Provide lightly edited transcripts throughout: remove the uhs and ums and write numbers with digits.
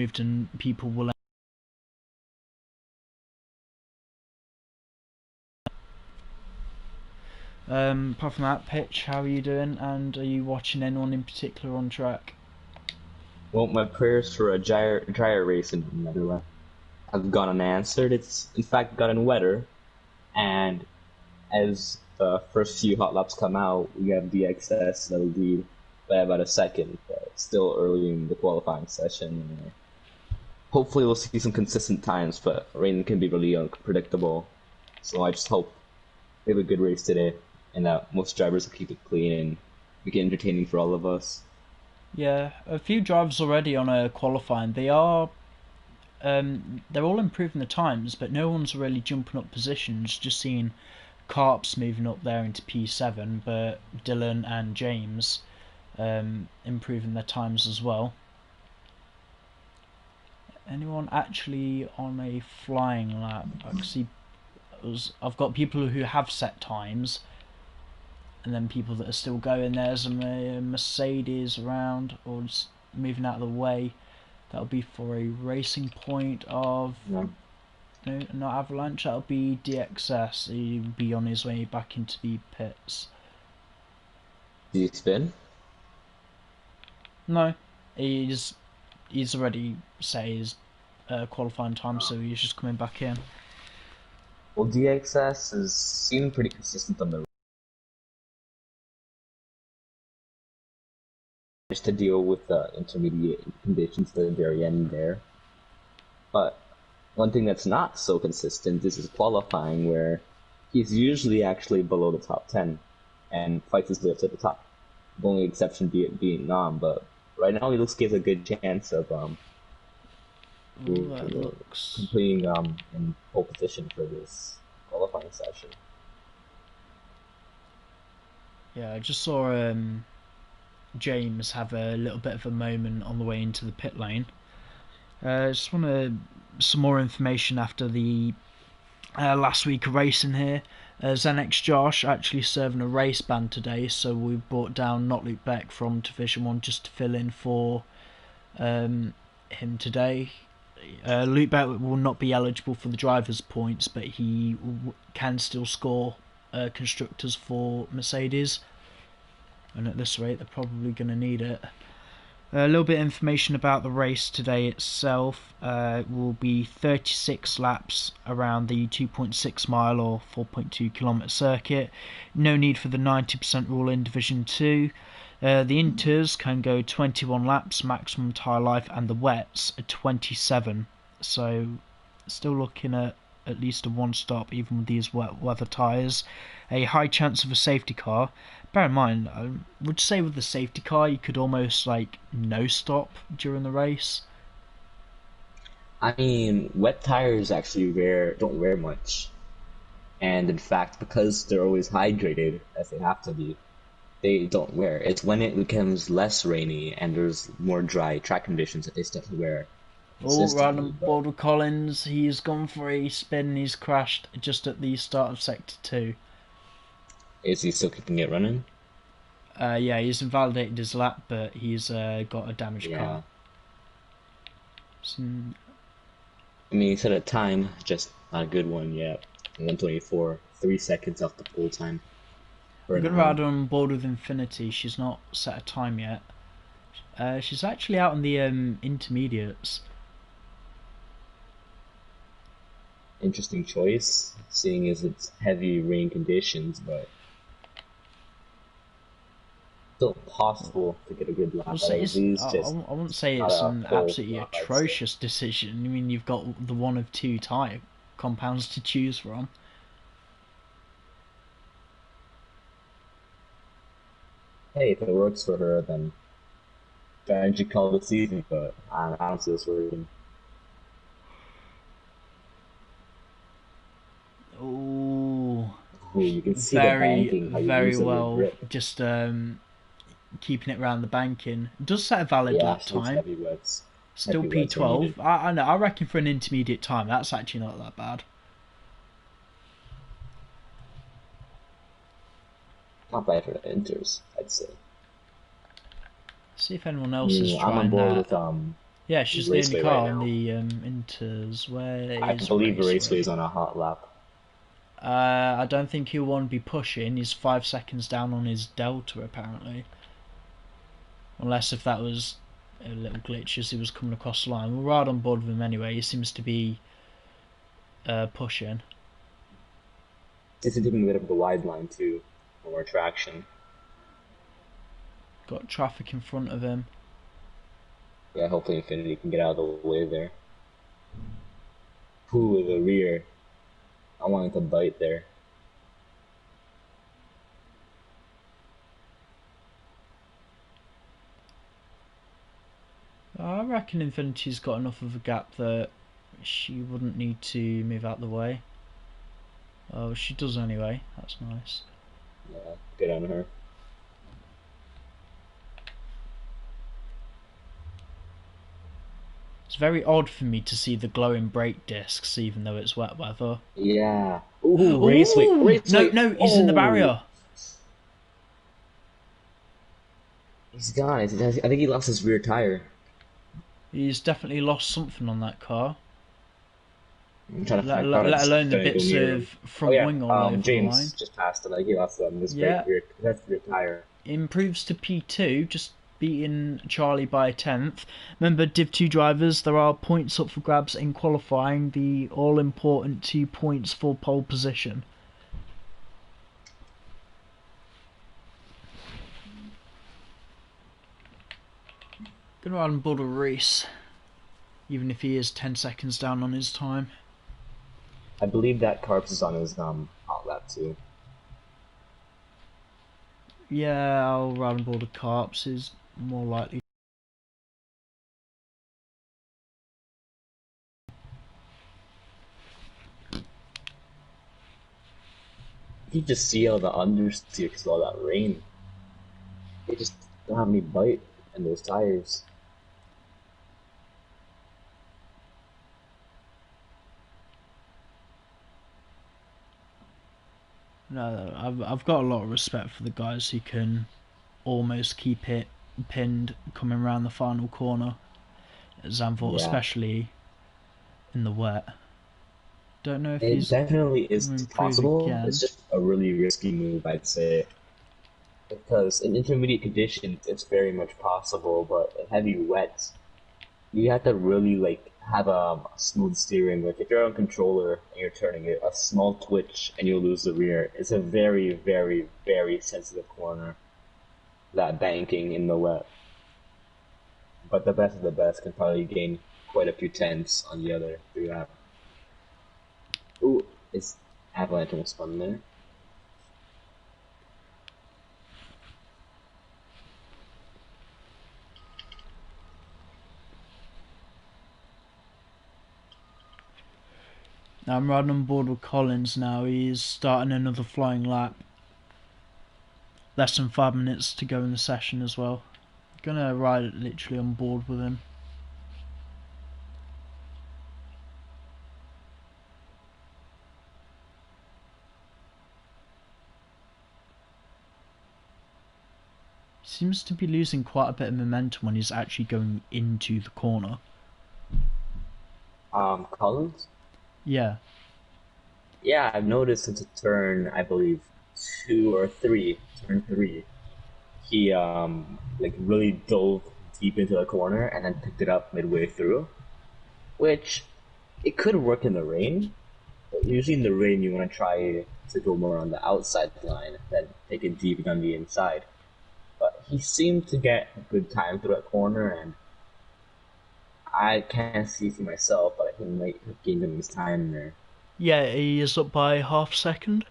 improved and people will. Apart from that, Pitch, how are you doing? And are you watching anyone in particular on track? Well, my prayers for a dryer race in the Netherlands have gone unanswered. It's in fact gotten wetter, and as the first few hot laps come out, we have DXS that'll lead by about a second. But it's still early in the qualifying session. Hopefully, we'll see some consistent times, but rain can be really unpredictable. So I just hope we have a good race today, and that most drivers will keep it clean and make it entertaining for all of us. Yeah, a few drivers already on a qualifying. They're all improving the times, but no one's really jumping up positions. Just seeing Carps moving up there into P7, but Dylan and James improving their times as well. Anyone actually on a flying lap? I've got people who have set times, and then people that are still going. There's a Mercedes around, or just moving out of the way. That'll be for a racing point of No. no, not Avalanche. That'll be DXS. He'll be on his way back into the pits. Do you spin? No, he's already set his qualifying time, so he's just coming back in. Well, DXS has seemed pretty consistent on the just to deal with the intermediate conditions at the very end there. But one thing that's not so consistent is his qualifying, where he's usually actually below the top 10 and fights his way up to the top. The only exception being Nam, but right now he looks like he has a good chance of Ooh, that looks. completing in pole position for this qualifying session. Yeah, I just saw James have a little bit of a moment on the way into the pit lane. Just want some more information after the last week of racing here. Xenex Josh actually serving a race ban today, so we brought down Not Luke Beck from Division 1 just to fill in for him today. Luke Beck will not be eligible for the driver's points, but he can still score constructors for Mercedes. And at this rate, they're probably going to need it. A little bit of information about the race today itself. Will be 36 laps around the 2.6 mile or 4.2 kilometre circuit. No need for the 90% rule in Division 2. The Inters can go 21 laps, maximum tyre life, and the wets are 27. So, still looking at least a one stop, even with these wet weather tyres. A high chance of a safety car. Bear in mind, I would say with the safety car, you could almost like no stop during the race. I mean, wet tires actually don't wear much, and in fact, because they're always hydrated as they have to be, they don't wear. It's when it becomes less rainy and there's more dry track conditions that they start to wear Oh, right consistently. on But Boulder Collins, he's gone for a spin, he's crashed just at the start of Sector 2. is he still keeping it running? Yeah, he's invalidated his lap, but he's got a damaged Yeah. car. So, I mean, he set a time, just not a good one yet. 1:24, 3 seconds off the pole time for I'm an going to hour. ride on board with Infinity. She's not set a time yet. She's actually out in the intermediates. Interesting choice, seeing as it's heavy rain conditions, but still possible to get a good lap I'll out say of these. Just I wouldn't say not it's a an full absolutely lap, I'd say. atrocious decision. I mean, you've got the one of two tyre compounds to choose from. Hey, if it works for her, then try and call this easy, but I don't see this working. Oh, Ooh, you can see the very, banking, how you very lose it with well. grip. Just keeping it around the banking. Does set a valid Yeah, lap so it's time. Still heavy wets are needed. P12. I know. I reckon for an intermediate time, that's actually not that bad. Not bad for the enters, I'd say. See if anyone else is I'm on trying board that. with Yeah, she's the only Raceway right car on now. the Inters. Where I is believe Raceway Raceway? is on a hot lap. I don't think he'll want to be pushing. He's 5 seconds down on his Delta, apparently. Unless if that was a little glitch as he was coming across the line. We're right on board with him anyway. He seems to be pushing. It's taking a bit of the wide line too, for more traction. Got traffic in front of him. Yeah, hopefully Infinity can get out of the way there. Ooh, the rear. I wanted to bite there. I reckon Infinity's got enough of a gap that she wouldn't need to move out the way. Oh, she does anyway. That's nice. Yeah, good on her. It's very odd for me to see the glowing brake discs, even though it's wet weather. Yeah. Ooh, Raceway, Oh no, Raceway. no, he's in the Oh, barrier. he's gone. I think he lost his rear tire. He's definitely lost something on that car. I'm trying to Let, find a let, car let that's alone the gonna go bits near of him. Oh front yeah, wing all over the line. James just passed him. Like he lost his Yeah, rear. That's rear tire. improves to P2, just beating Charlie by a tenth. Remember, Div 2 drivers, there are points up for grabs in qualifying, the all important 2 points for pole position. Gonna run board a race, even if he is 10 seconds down on his time. I believe that Carps is on his hot lap too. Yeah, I'll run board a Carps is more likely. You can just see all the understeer because of all that rain. They just don't have any bite in those tires. No, I've got a lot of respect for the guys who can almost keep it pinned coming around the final corner at Zandvoort, Yeah, especially in the wet. Don't know if it he's definitely going is to improve possible. It's again. just a really risky move, I'd say. Because in intermediate conditions, it's very much possible, but in heavy wet, you have to really like have a smooth steering. Like if you're on controller and you're turning it, a small twitch and you'll lose the rear. It's a very, very, very sensitive corner. That banking in the wet. But the best of the best can probably gain quite a few tenths on the other through that. Ooh, it's Avalanche almost spun there. Now I'm riding on board with Collins now. He's starting another flying lap. Less than 5 minutes to go in the session as well. Gonna ride literally on board with him. Seems to be losing quite a bit of momentum when he's actually going into the corner. Collins? Yeah, Yeah, I've noticed since a turn, I believe, turn three, he like really dove deep into the corner and then picked it up midway through, which it could work in the rain, but usually in the rain you want to try to go more on the outside line than take it deep on the inside. But he seemed to get a good time through that corner, and I can't see for myself, but I think he might have gained him his time there. yeah, he is up by half second.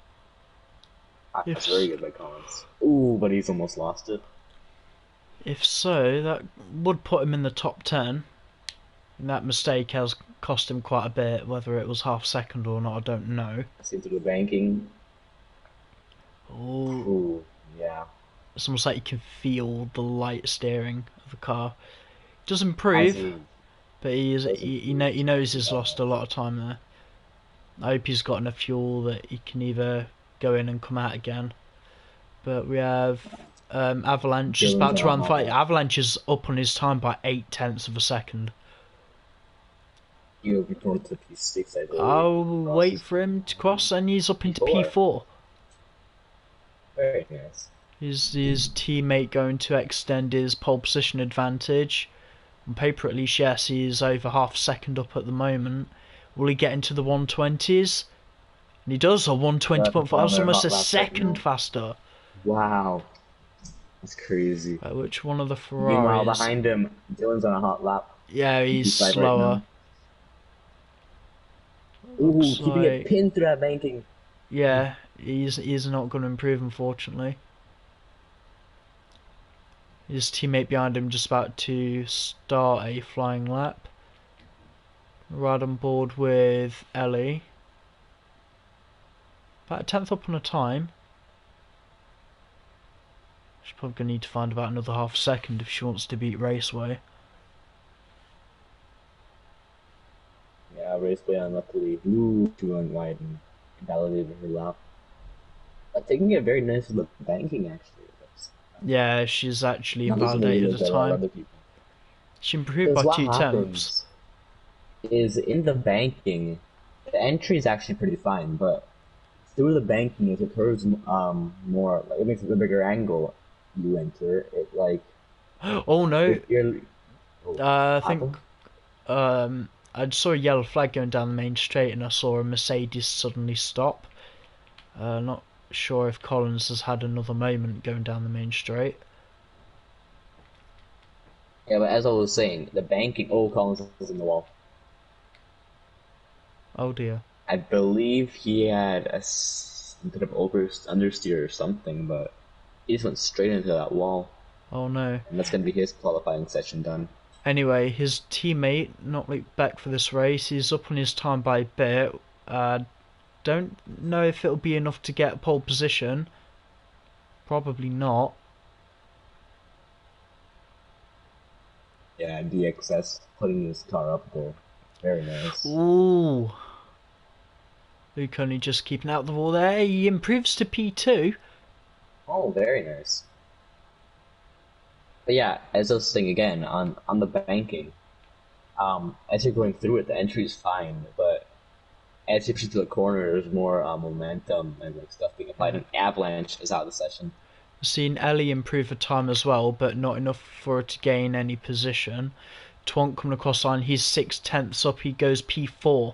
That's very If good by Collins. Ooh, but he's almost lost it. if so, that would put him in the top 10. And that mistake has cost him quite a bit. Whether it was half second or not, I don't know. Seems to the banking. Oh, Ooh, yeah. it's almost like you can feel the light steering of the car. It does As improve, he but doesn't he knows he's lost a lot of time there. I hope he's got enough fuel that he can either go in and come out again. But we have Avalanche just Dylan's about on to a run the hot fight. lap. Avalanche is up on his time by 8 tenths of a second. He'll be promoted to P6, I believe. I'll wait Crosses for him to cross, and he's up into P4. P4. Very nice. Is his teammate going to extend his pole position advantage? On paper, at least, yes, he's over half a second up at the moment. Will he get into the 120s? And he does, a That's 120.5. one of That's their almost hot a laps right second now. faster. Wow. That's crazy. Which one of the Meanwhile, Ferraris? behind him, Dylan's on a hot lap. Yeah, he's P5 right slower. now. Ooh, Looks keeping it like... pinned through that banking. Yeah, he's not going to improve, unfortunately. His teammate behind him just about to start a flying lap. Right on board with Ellie. About a tenth up on a time. She's probably going to need to find about another half a second if she wants to beat Raceway. Yeah, Raceway unluckily. Ooh, she went wide and invalidated her lap. Taking it very nice with the banking, actually. That's Yeah, she's actually not as really invalidated as the a lot of time. other people. She improved Because by what 2 tenths. happens is in the banking, the entry is actually pretty fine, but through the banking, it occurs more like it makes it a bigger angle. You enter it like Oh no, if you're. Oh, I what think happened? I saw a yellow flag going down the main straight and I saw a Mercedes suddenly stop. Not sure if Collins has had another moment going down the main straight. Yeah, but as I was saying, the banking. Oh, Collins is in the wall. Oh dear. I believe he had a bit of understeer or something, but he just went straight into that wall, Oh no. and that's gonna be his qualifying session done. Anyway, his teammate, not Luke Beck for this race, he's up on his time by a bit. Don't know if it'll be enough to get pole position. Probably not. Yeah, DXS putting his car up there. Very nice. Ooh. Luke only just keeping out the wall there. He improves to P2. Oh, very nice. But yeah, as I was saying again, on the banking, as you're going through it, the entry is fine, but as you push to the corner, there's more momentum and like stuff being applied. Yeah. An avalanche is out of the session. We've seen Ellie improve her time as well, but not enough for her to gain any position. Twonk coming across line, he's 6 tenths up, he goes P4.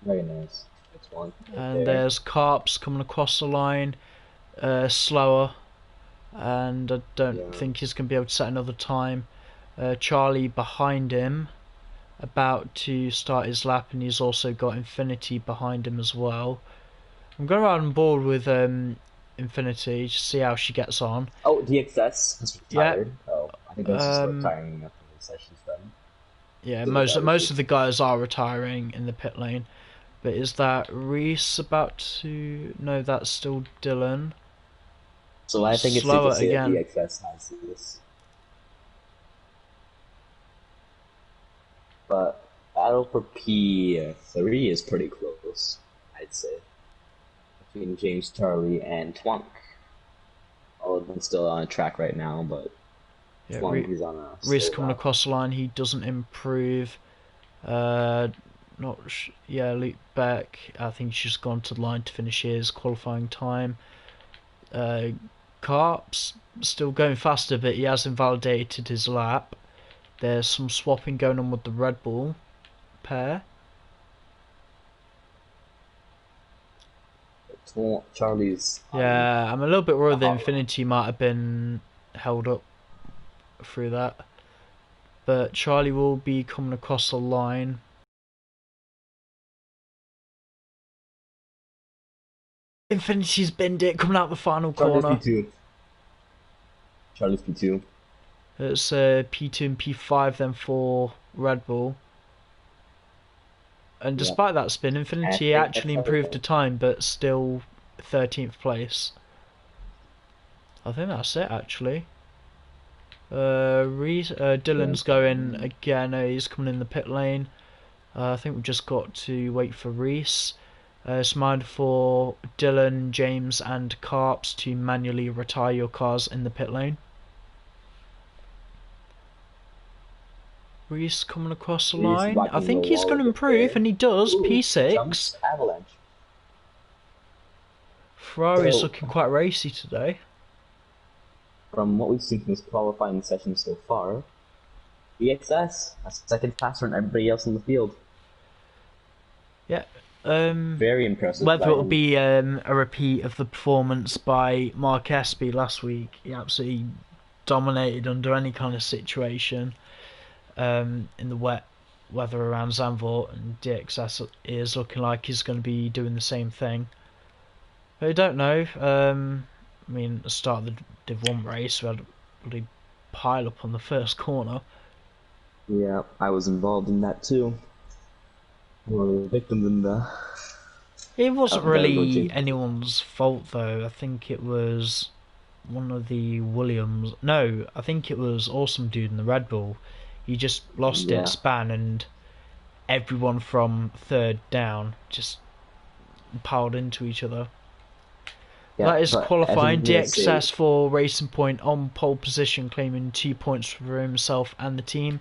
Very nice. That's one right And there. there's Carps coming across the line, slower, and I don't Yeah. think he's going to be able to set another time. Charlie behind him, about to start his lap, and he's also got Infinity behind him as well. I'm going around on board with Infinity to see how she gets on. Oh, DXS has Yeah, retired. Oh, I think that's just retiring after the session's done. yeah. Did it Most obviously. of the guys are retiring in the pit lane. But is that Reese about to? No, that's still Dylan. So I think it's safe to Slower say that again. DXS has this. But battle for P3 is pretty close, I'd say. Between James, Charlie, and Twunk. All of them still on a track right now, but Yeah, Twunk is on a Reese slow coming lap. across the line. He doesn't improve. Uh, yeah, Luke Beck. I think he's just gone to the line to finish his qualifying time. Carp's still going faster, but he has invalidated his lap. There's some swapping going on with the Red Bull pair. Charlie's Yeah, I'm a little bit the worried that hot lap. Infinity might have been held up through that. But Charlie will be coming across the line. Infinity's binned it, coming out the final Charlie's corner. P2. Charlie's P2. It's P2 and P5 then for Red Bull. And Yeah. despite that spin, And I Infinity think actually that's how improved the it time, but still 13th place. I think that's it actually. Dylan's going again. He's coming in the pit lane. I think we've just got to wait for Reese. It's mind for Dylan, James, and Carps to manually retire your cars in the pit lane. Reese coming across the Reese line. I blocking the think he's wall going a to bit improve, there. and he does. Ooh, P6. jumps avalanche. Ferrari's So, looking quite racy today. from what we've seen from this qualifying session so far, EXS a second faster than everybody else in the field. Yeah. Very impressive. Whether it'll be a repeat of the performance by Mark Espy last week, he absolutely dominated under any kind of situation in the wet weather around Zandvoort, and DXS is looking like he's going to be doing the same thing. I don't know. I mean, at the start of the Div 1 race, we had a bloody pile up on the first corner. Yeah, I was involved in that too. One of the victims in the. It wasn't really Jim. anyone's fault though. I think it was one of the Williams. No, I think it was Awesome Dude in the Red Bull. He just lost Yeah. its span, and everyone from third down just piled into each other. Yeah, That is but qualifying. as I was gonna DXS for Racing Point on pole position, claiming 2 points for himself and the team.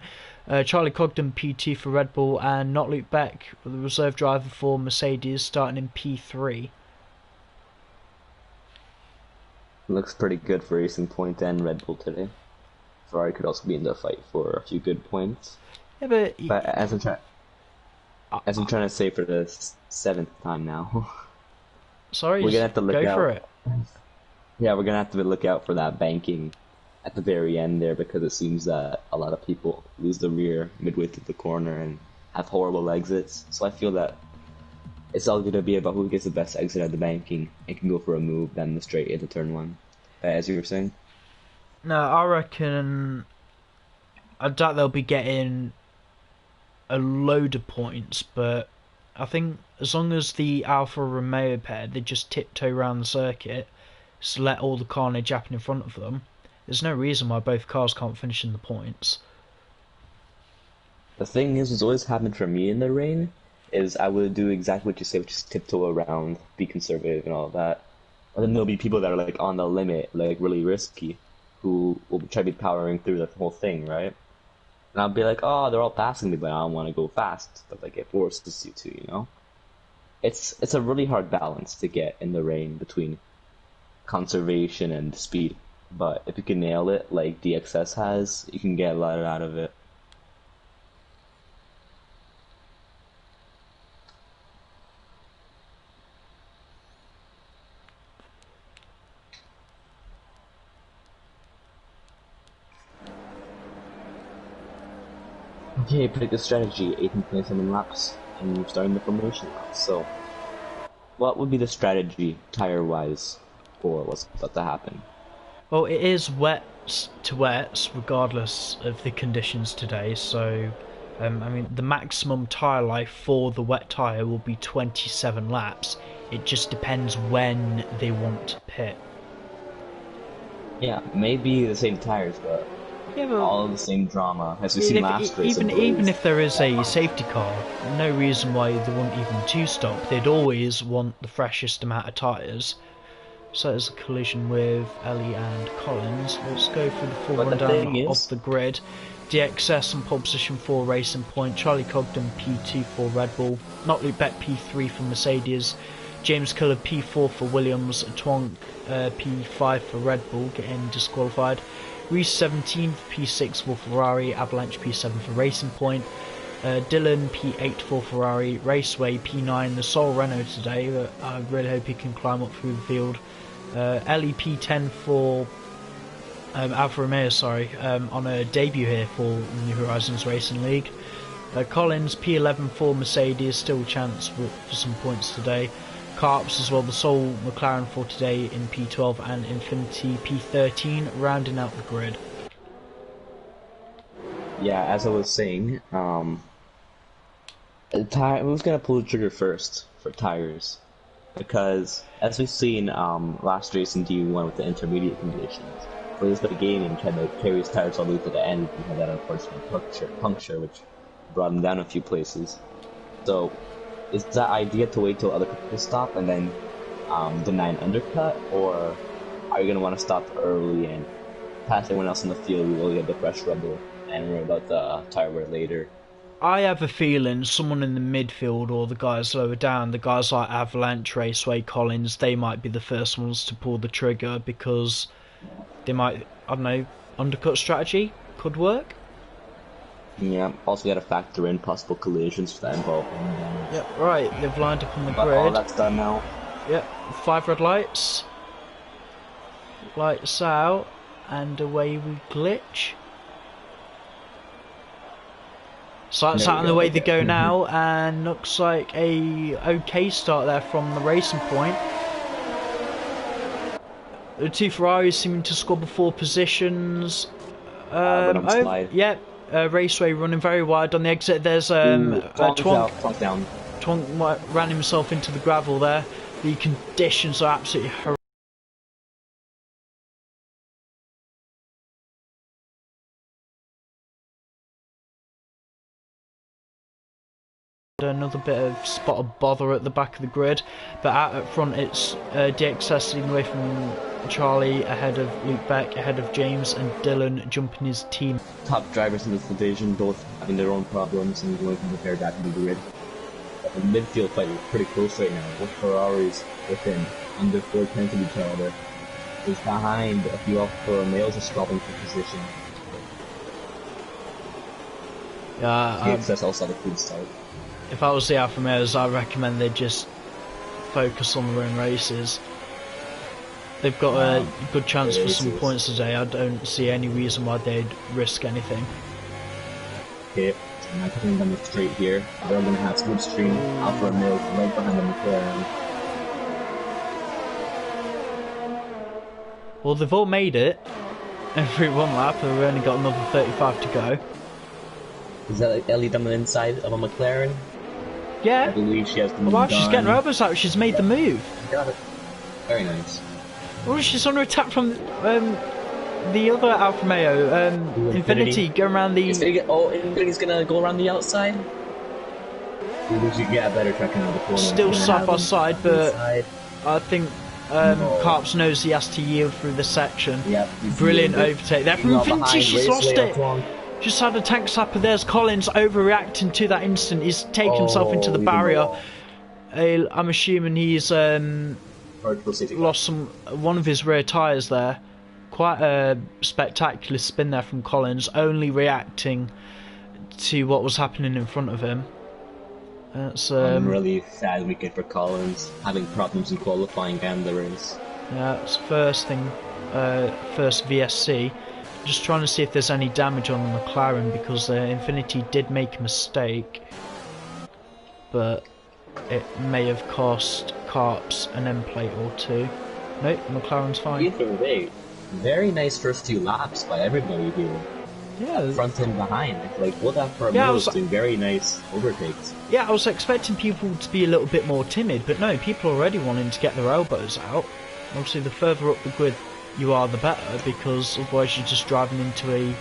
Charlie Cogden P2 for Red Bull, and not Luke Beck, the reserve driver for Mercedes, starting in P3. looks pretty good for Racing Point and Red Bull today. Ferrari could also be in the fight for a few good points. Yeah, but as I'm trying to say for the seventh time now, sorry, we're gonna have to look go out. for it. Yeah, we're gonna have to look out for that banking at the very end there, because it seems that a lot of people lose the rear midway through the corner and have horrible exits. So I feel that it's all gonna be about who gets the best exit at the banking and can go for a move than the straight into turn one. As you were saying. No, I reckon. I doubt they'll be getting a load of points, but I think as long as the Alfa Romeo pair, they just tiptoe around the circuit, just let all the carnage happen in front of them, there's no reason why both cars can't finish in the points. The thing is, what's always happened for me in the rain is I would do exactly what you say, which is tiptoe around, be conservative and all that. But then there'll be people that are like on the limit, like really risky, who will try to be powering through the whole thing, right? And I'll be like, oh, they're all passing me, but I don't want to go fast. But like it forces you to, you know? It's a really hard balance to get in the rain between conservation and speed. But if you can nail it, like DXS has, you can get a lot out of it. Okay, pretty good strategy. 18.7 laps, and you're starting the formation lap. So, what would be the strategy tire-wise for what's about to happen? Well, it is wets to wets, regardless of the conditions today. So, I mean, the maximum tyre life for the wet tyre will be 27 laps. It just depends when they want to pit. Yeah, maybe the same tires, but Yeah, but all the same drama as we seen last race. even if there is a safety car, no reason why they wouldn't even two-stop. They'd always want the freshest amount of tyres. So there's a collision with Ellie and Collins. Let's go through the full rundown of the grid. DXS on pole position for Racing Point, Charlie Cogden P2 for Red Bull, Not Luke Beck P3 for Mercedes, James Killer P4 for Williams, Twonk P5 for Red Bull, getting disqualified. Reese 17 for P6 for Ferrari, Avalanche P7 for Racing Point, Dylan P8 for Ferrari, Raceway P9, the sole Renault today, but I really hope he can climb up through the field. Ellie P10 for Alfa Romeo, on a debut here for New Horizons Racing League. Collins P11 for Mercedes, still a chance for some points today. Carps as well, the sole McLaren for today in P12, and Infinity P13 rounding out the grid. Yeah, as I was saying, who's gonna pull the trigger first for tires? Because as we've seen last race in D1 with the intermediate conditions, Blaze the gaming tried to carry his tires all the way to the end and had that unfortunate puncture, which brought him down a few places. So, is that idea to wait till other people stop and then deny an undercut, or are you going to want to stop early and pass everyone else in the field? We will get the fresh rubber and we're about the tire wear later. I have a feeling someone in the midfield or the guys lower down, the guys like Avalanche, Raceway, Collins, they might be the first ones to pull the trigger because they might, I don't know, undercut strategy could work. Yeah, also gotta factor in possible collisions for that involved. Yep, right, they've lined up on the But grid. all that's done now. Yep, 5 red lights. Lights out, and away we glitch. So that's out and away they go now, and looks like a okay start there from the racing point. The two Ferraris seeming to score before positions. Yep, Raceway running very wide on the exit. There's Twonk down. Twonk ran himself into the gravel there. The conditions are absolutely horrendous. Another bit of spot of bother at the back of the grid, but out at front it's DXS leading away from Charlie, ahead of Luke Beck, ahead of James, and Dylan jumping his team. Top drivers in this division, both having their own problems and going from the pair back to the grid. But the midfield fight is pretty close right now. Both Ferraris within under 4 tenths of each other. Is behind a few Alfa Romeos are struggling for position. Yeah, DXS also had a good start. if I was the Alfa Romeos, I recommend they just focus on their own races. They've got a good chance for some points today. I don't see any reason why they'd risk anything. Okay, so now coming down the straight here. They're going to have Slipstream, Alfa Romeo right behind the McLaren. Well, they've all made it every one lap, and we've only got another 35 to go. Is that like Ellie on the inside of a McLaren? Yeah. I believe she has the move Well, she's done. getting her elbows out. She's made the move. Got it. Very nice. Well, she's under attack from the other Alfa Romeo, Infinity, going around the... Infinity's gonna go around the outside? We should get a better track on the corner. Still side by side, but I think Carps knows he has to yield through the section. Yep, Brilliant overtake there from Infinity. She's lost it. Just had a tank slapper. There's Collins overreacting to that instant. He's taken himself into the barrier. I'm assuming he's lost one of his rear tyres there. Quite a spectacular spin there from Collins, only reacting to what was happening in front of him. That's really sad weekend for Collins, having problems in qualifying and the race. Yeah, it's first VSC. Just trying to see if there's any damage on the McLaren, because Infinity did make a mistake, but it may have cost Carps an end plate or two. Nope, McLaren's fine. Either way, very nice first 2 laps by everybody here. Yeah, front and behind. Like what that for doing very nice overtakes. Yeah, I was expecting people to be a little bit more timid, but no, people are already wanting to get their elbows out. Obviously, the further up the grid you are, the better, because otherwise you're just driving into a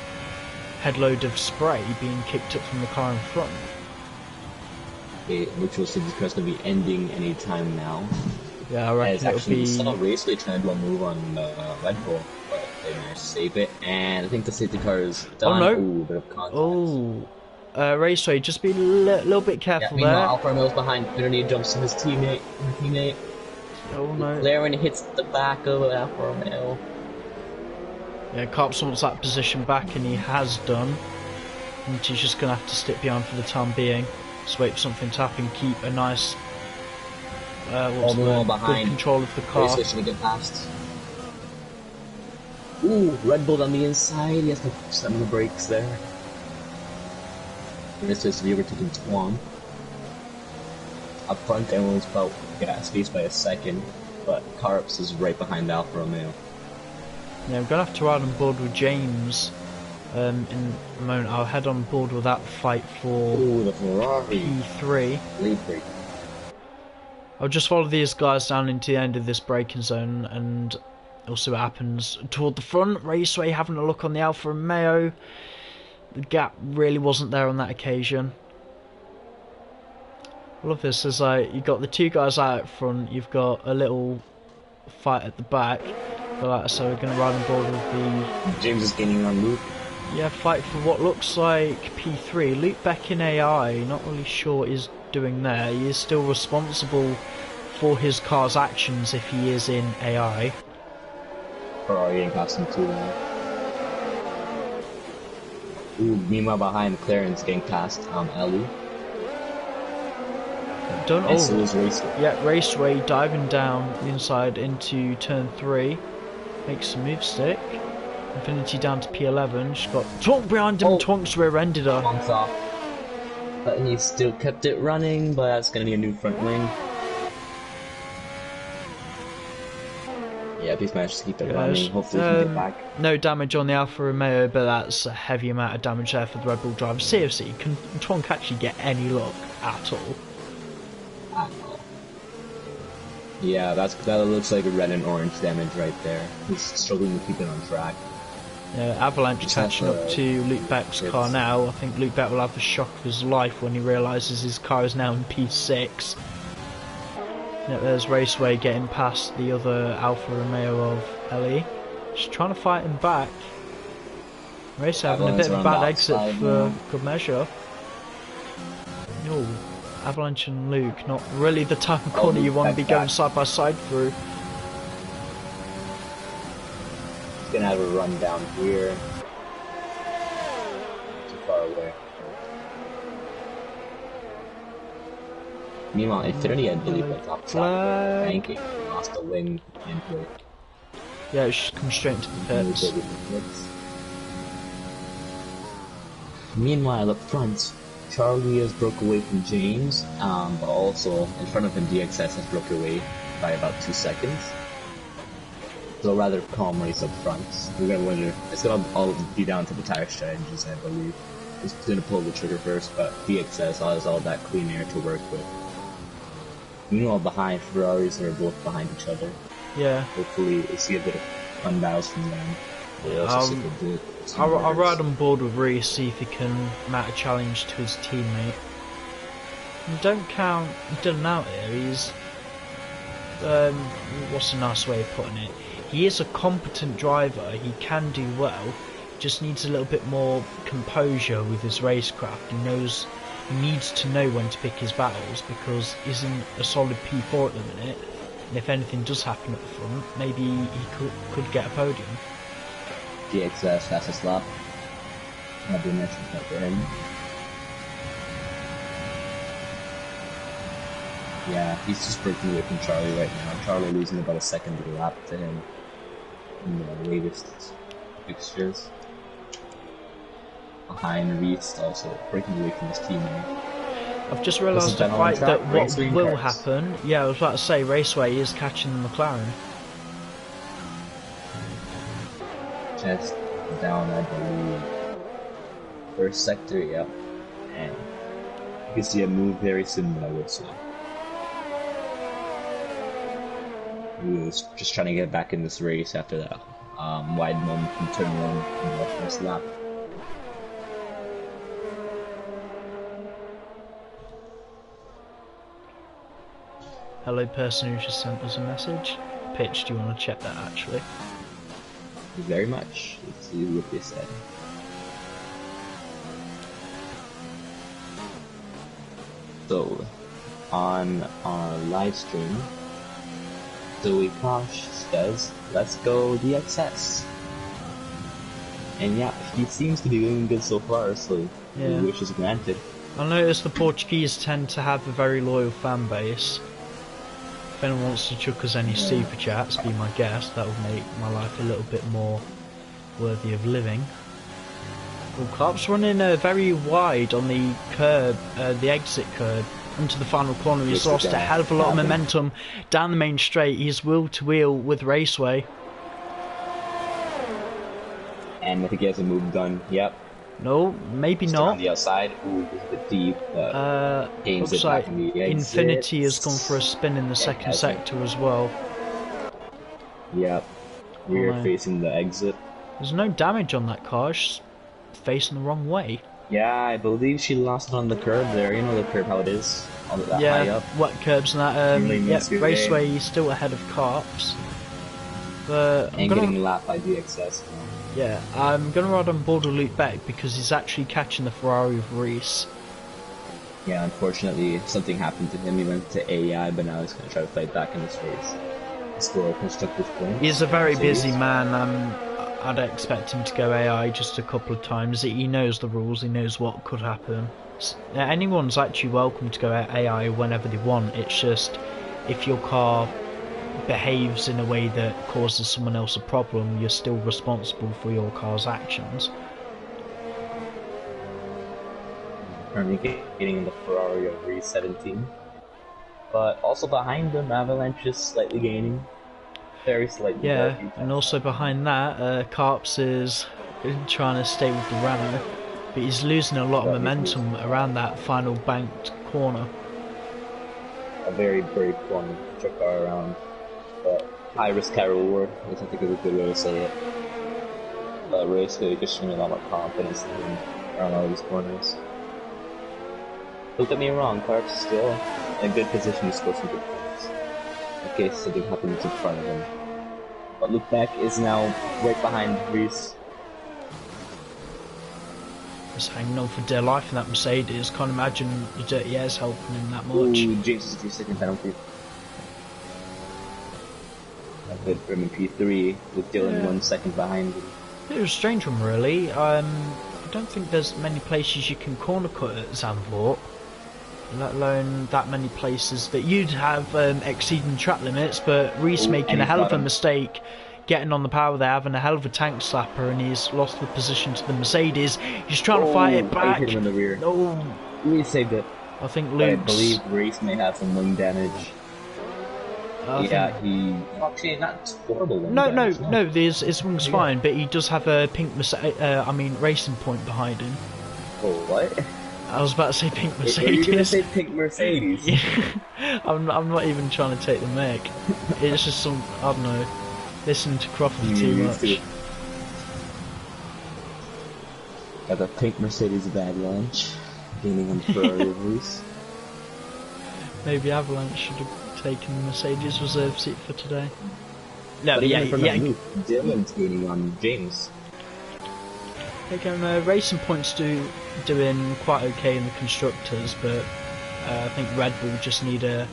headload of spray being kicked up from the car in front. Okay, which will seem going to be ending any time now. Yeah, I reckon it'll be... Saw Raceway trying to do a move on Red Bull, but they managed to save it, and I think the safety car is done. Oh no! Ooh, bit of contact. Raceway, just be a little bit careful there. Alfa Romeo's behind. Underneath jumps in his teammate. Oh no! McLaren hits the back of Alfa Romeo. Yeah, Carps wants that position back, and he has done. And he's just gonna have to stick behind for the time being. Just wait for something to happen. Keep a nice, good control of the car. Raceway should get past. Ooh, Red Bull on the inside. He has to slam the brakes there. This is to be overtaking Twonk. Up front, everyone's about to get out of space by a second, but Carps is right behind Alfa Romeo. Yeah, I'm gonna have to ride on board with James in a moment. I'll head on board with that fight for the Ferrari P3. Lead break. I'll just follow these guys down into the end of this braking zone, and we'll see what happens. Toward the front, Raceway having a look on the Alfa Romeo. The gap really wasn't there on that occasion. I love this, as you've got the two guys out front, you've got a little fight at the back. But like I said, we're going to ride on board with the... James is gaining on Luke. Yeah, fight for what looks like P3. Luke Beck in AI, not really sure what he's doing there. He is still responsible for his car's actions if he is in AI. Ferrari getting past him too now. Ooh, meanwhile behind McLaren's getting past Ellie. Don't And so is Raceway. Yeah, Raceway diving down the inside into turn 3. Makes a move stick. Infinity down to P11. She's got Twonk behind him. Twonk's rear-ended her. Twonk's off. But he still kept it running, but that's gonna be a new front wing. Yeah, he's managed to keep it running. Hopefully he can get back. No damage on the Alfa Romeo, but that's a heavy amount of damage there for the Red Bull driver. Seriously, can Twonk actually get any luck at all? At all. Yeah, that looks like a red and orange damage right there. He's struggling to keep it on track. Avalanche catching up to Luke Beck's car now. I think Luke Beck will have the shock of his life when he realises his car is now in P6. There's Raceway getting past the other Alfa Romeo of Ellie. Just trying to fight him back. Raceway having a bit of a bad exit for good measure. Avalanche and Luke, not really the type of corner you want to be going side by side through. He's gonna have a run down here. Too far away. Meanwhile, Infinity, I believe, went top track. Ranking, lost a wing into it. Yeah, it's just come straight into the pits. Meanwhile, up front, Charlie has broke away from James, but also in front of him, DXS has broke away by about 2 seconds. So a rather calm race up front. We're gonna wonder. It's gonna all be down to the tire strategies, I believe. He's gonna pull the trigger first, but DXS has all that clean air to work with. Meanwhile, behind, Ferraris are both behind each other. Yeah. Hopefully, we'll see a bit of fun battles from them. I'll ride on board with Reese, see if he can mount a challenge to his teammate. And don't count Dylan out here. He's what's a nice way of putting it? He is a competent driver. He can do well. Just needs a little bit more composure with his racecraft. He needs to know when to pick his battles because he's in a solid P4 at the minute. And if anything does happen at the front, maybe he could get a podium. DXS fastest lap. I've been mentioned that for him. Yeah, he's just breaking away from Charlie right now. Charlie losing about a second to the lap to him in the latest fixtures. Behind Reese, also breaking away from his teammate. I've just realised that what will happen. Yeah, I was about to say Raceway is catching the McLaren. Just down, I believe. First sector, yep. And you can see a move very similar, I would say. He was just trying to get back in this race after that wide moment from turn 1 in the first lap. Hello, person who just sent us a message. Pitch, do you want to check that actually? Very much. Let's see what they said. So, on our live stream, Zoe Kosh says, "Let's go DXS." And yeah, he seems to be doing good so far, so yeah. Wish is granted. I noticed the Portuguese tend to have a very loyal fan base. If anyone wants to chuck us any super chats, be my guest. That would make my life a little bit more worthy of living. Well, Clark's running very wide on the curb, the exit curb, into the final corner. He's lost a hell of a lot of momentum down the main straight. He's wheel to wheel with Raceway. And I think he has a move done. Yep. No, maybe just not. On the outside, ooh, it's a bit deep. Gains looks it like back in the Infinity has gone for a spin in the second sector as well. Yep. We're facing the exit. There's no damage on that car. She's facing the wrong way. Yeah, I believe she lost it on the curb there. You know the curb how it is. All that high up. Wet curbs and that. Yeah, Raceway is still ahead of Carps. But getting lapped by DXS. Yeah, I'm going to ride on board with Luke Beck because he's actually catching the Ferrari with Reese. Yeah, unfortunately, something happened to him. He went to AI, but now he's going to try to fight back in this race. Score constructive He's points a for very busy Mercedes. man. I'd expect him to go AI just a couple of times. He knows the rules. He knows what could happen. Anyone's actually welcome to go AI whenever they want. It's just if your car behaves in a way that causes someone else a problem, you're still responsible for your car's actions. Currently getting in the Ferrari of Reese 17. But also behind them, Avalanche is slightly gaining. Very slightly, but a Yeah, few and tenths. also behind that, Carps is trying to stay with the Renault, but he's losing a lot of But he's losing momentum around that final banked corner. a very brave corner to push a car around. But high risk, high reward, which I think is a good way to say it. The race really just showing a lot of confidence in him around all these corners. Don't get me wrong, Clark's still in a good position to score some good points. In case something happens in front of him. But Luke Beck is now right behind Reese. Just hanging on for dear life in that Mercedes. Can't imagine the dirty air's helping him that much. Ooh, James is a 2-second penalty. Not good for him in P3, with Dylan Yeah. 1 second behind him. It was a strange one, really. I don't think there's many places you can corner cut at Zandvoort, let alone that many places that you'd have exceeding track limits. But Reese Ooh, making and a he's hell got of a him. mistake, getting on the power there, having a hell of a tank slapper, and he's lost the position to the Mercedes. He's trying to fight it Oh, I hit back. him in the rear. No, Reese saved it. I think But I Luke's. believe Reese may have some wing damage. I think Yeah, he... Actually, not horrible wing no, no, damage, no. no. His wing's Yeah. fine, but he does have a pink racing point behind him. Oh, what? I was about to say pink Were you gonna Mercedes. say pink Mercedes? Yeah. I'm not even trying to take the mic. It's just some, I don't know, listening to Crawford too Me much. too. Got the pink Mercedes Avalanche. Gaining on Ferrari of Reese. Maybe Avalanche should have taken the Mercedes reserve seat for today. No, But yeah, even from yeah. that move, Dylan's gaining on James. Again, Racing Point's doing quite okay in the constructors, but I think Red Bull just need a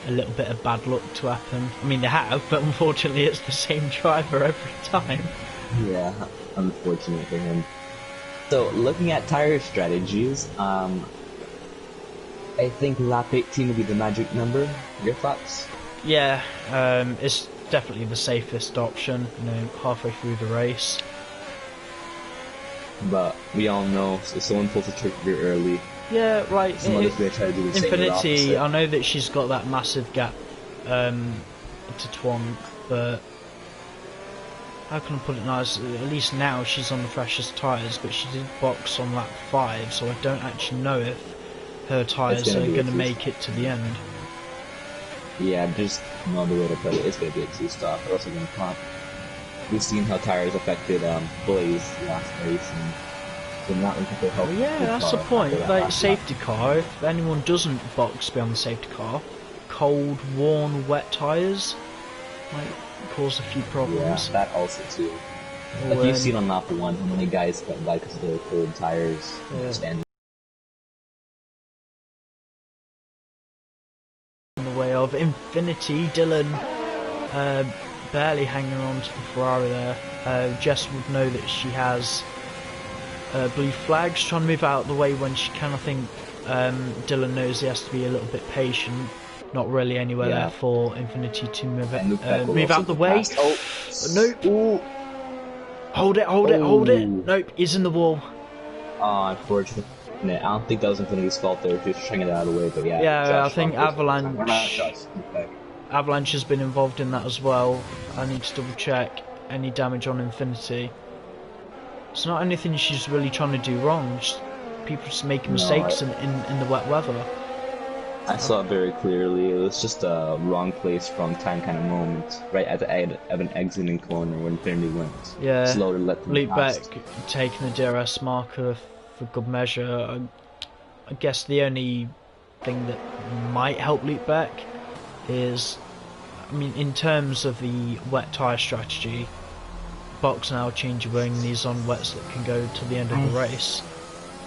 little bit of bad luck to happen. I mean, they have, but unfortunately, it's the same driver every time. Yeah, unfortunate for him. So, looking at tire strategies, I think lap 18 will be the magic number. Your thoughts? Yeah, it's definitely the safest option. Halfway through the race. But we all know if someone pulls the trigger early, Yeah, like some others may try to do the same. Infinity. I know that she's got that massive gap to Twonk, but how can I put it nice? At least now she's on the freshest tyres, but she did box on lap 5, so I don't actually know if her tyres are going to make it to the end. Yeah, just another way to put it. It's going to be a 2-stop. They're also going to pop. We've seen how tires affected Blaze last race, and so not when people help. Well, yeah, that's the point. Like safety car, if anyone doesn't box beyond the safety car, cold, worn, wet tyres might cause a few problems. Yeah, that also too. Like you've seen on lap 1, how many guys went by because of their cold tires. Yeah. In the way of Infinity, Dylan barely hanging on to the Ferrari there. Jess would know that she has blue flags, trying to move out of the way when she can. I think Dylan knows he has to be a little bit patient. Not really anywhere there for Infinity to move out the way. Oh. Nope. Ooh. Hold it. Nope, he's in the wall. Oh, unfortunate. I don't think that was Infinity's fault. They were just trying it out of the way, but yeah. Yeah, I think Avalanche has been involved in that as well. I need to double check any damage on Infinity. It's not anything she's really trying to do wrong. Just people just making mistakes in the wet weather. I saw it very clearly. It was just a wrong place, wrong time kind of moment. Right at the end of an exiting corner when Infinity went. Yeah. Slow to let them Luke pass. Beck taking the DRS marker for good measure. I guess the only thing that might help Luke Beck is, I mean, in terms of the wet tyre strategy, box now change you're wearing these on wets that can go to the end of the I race?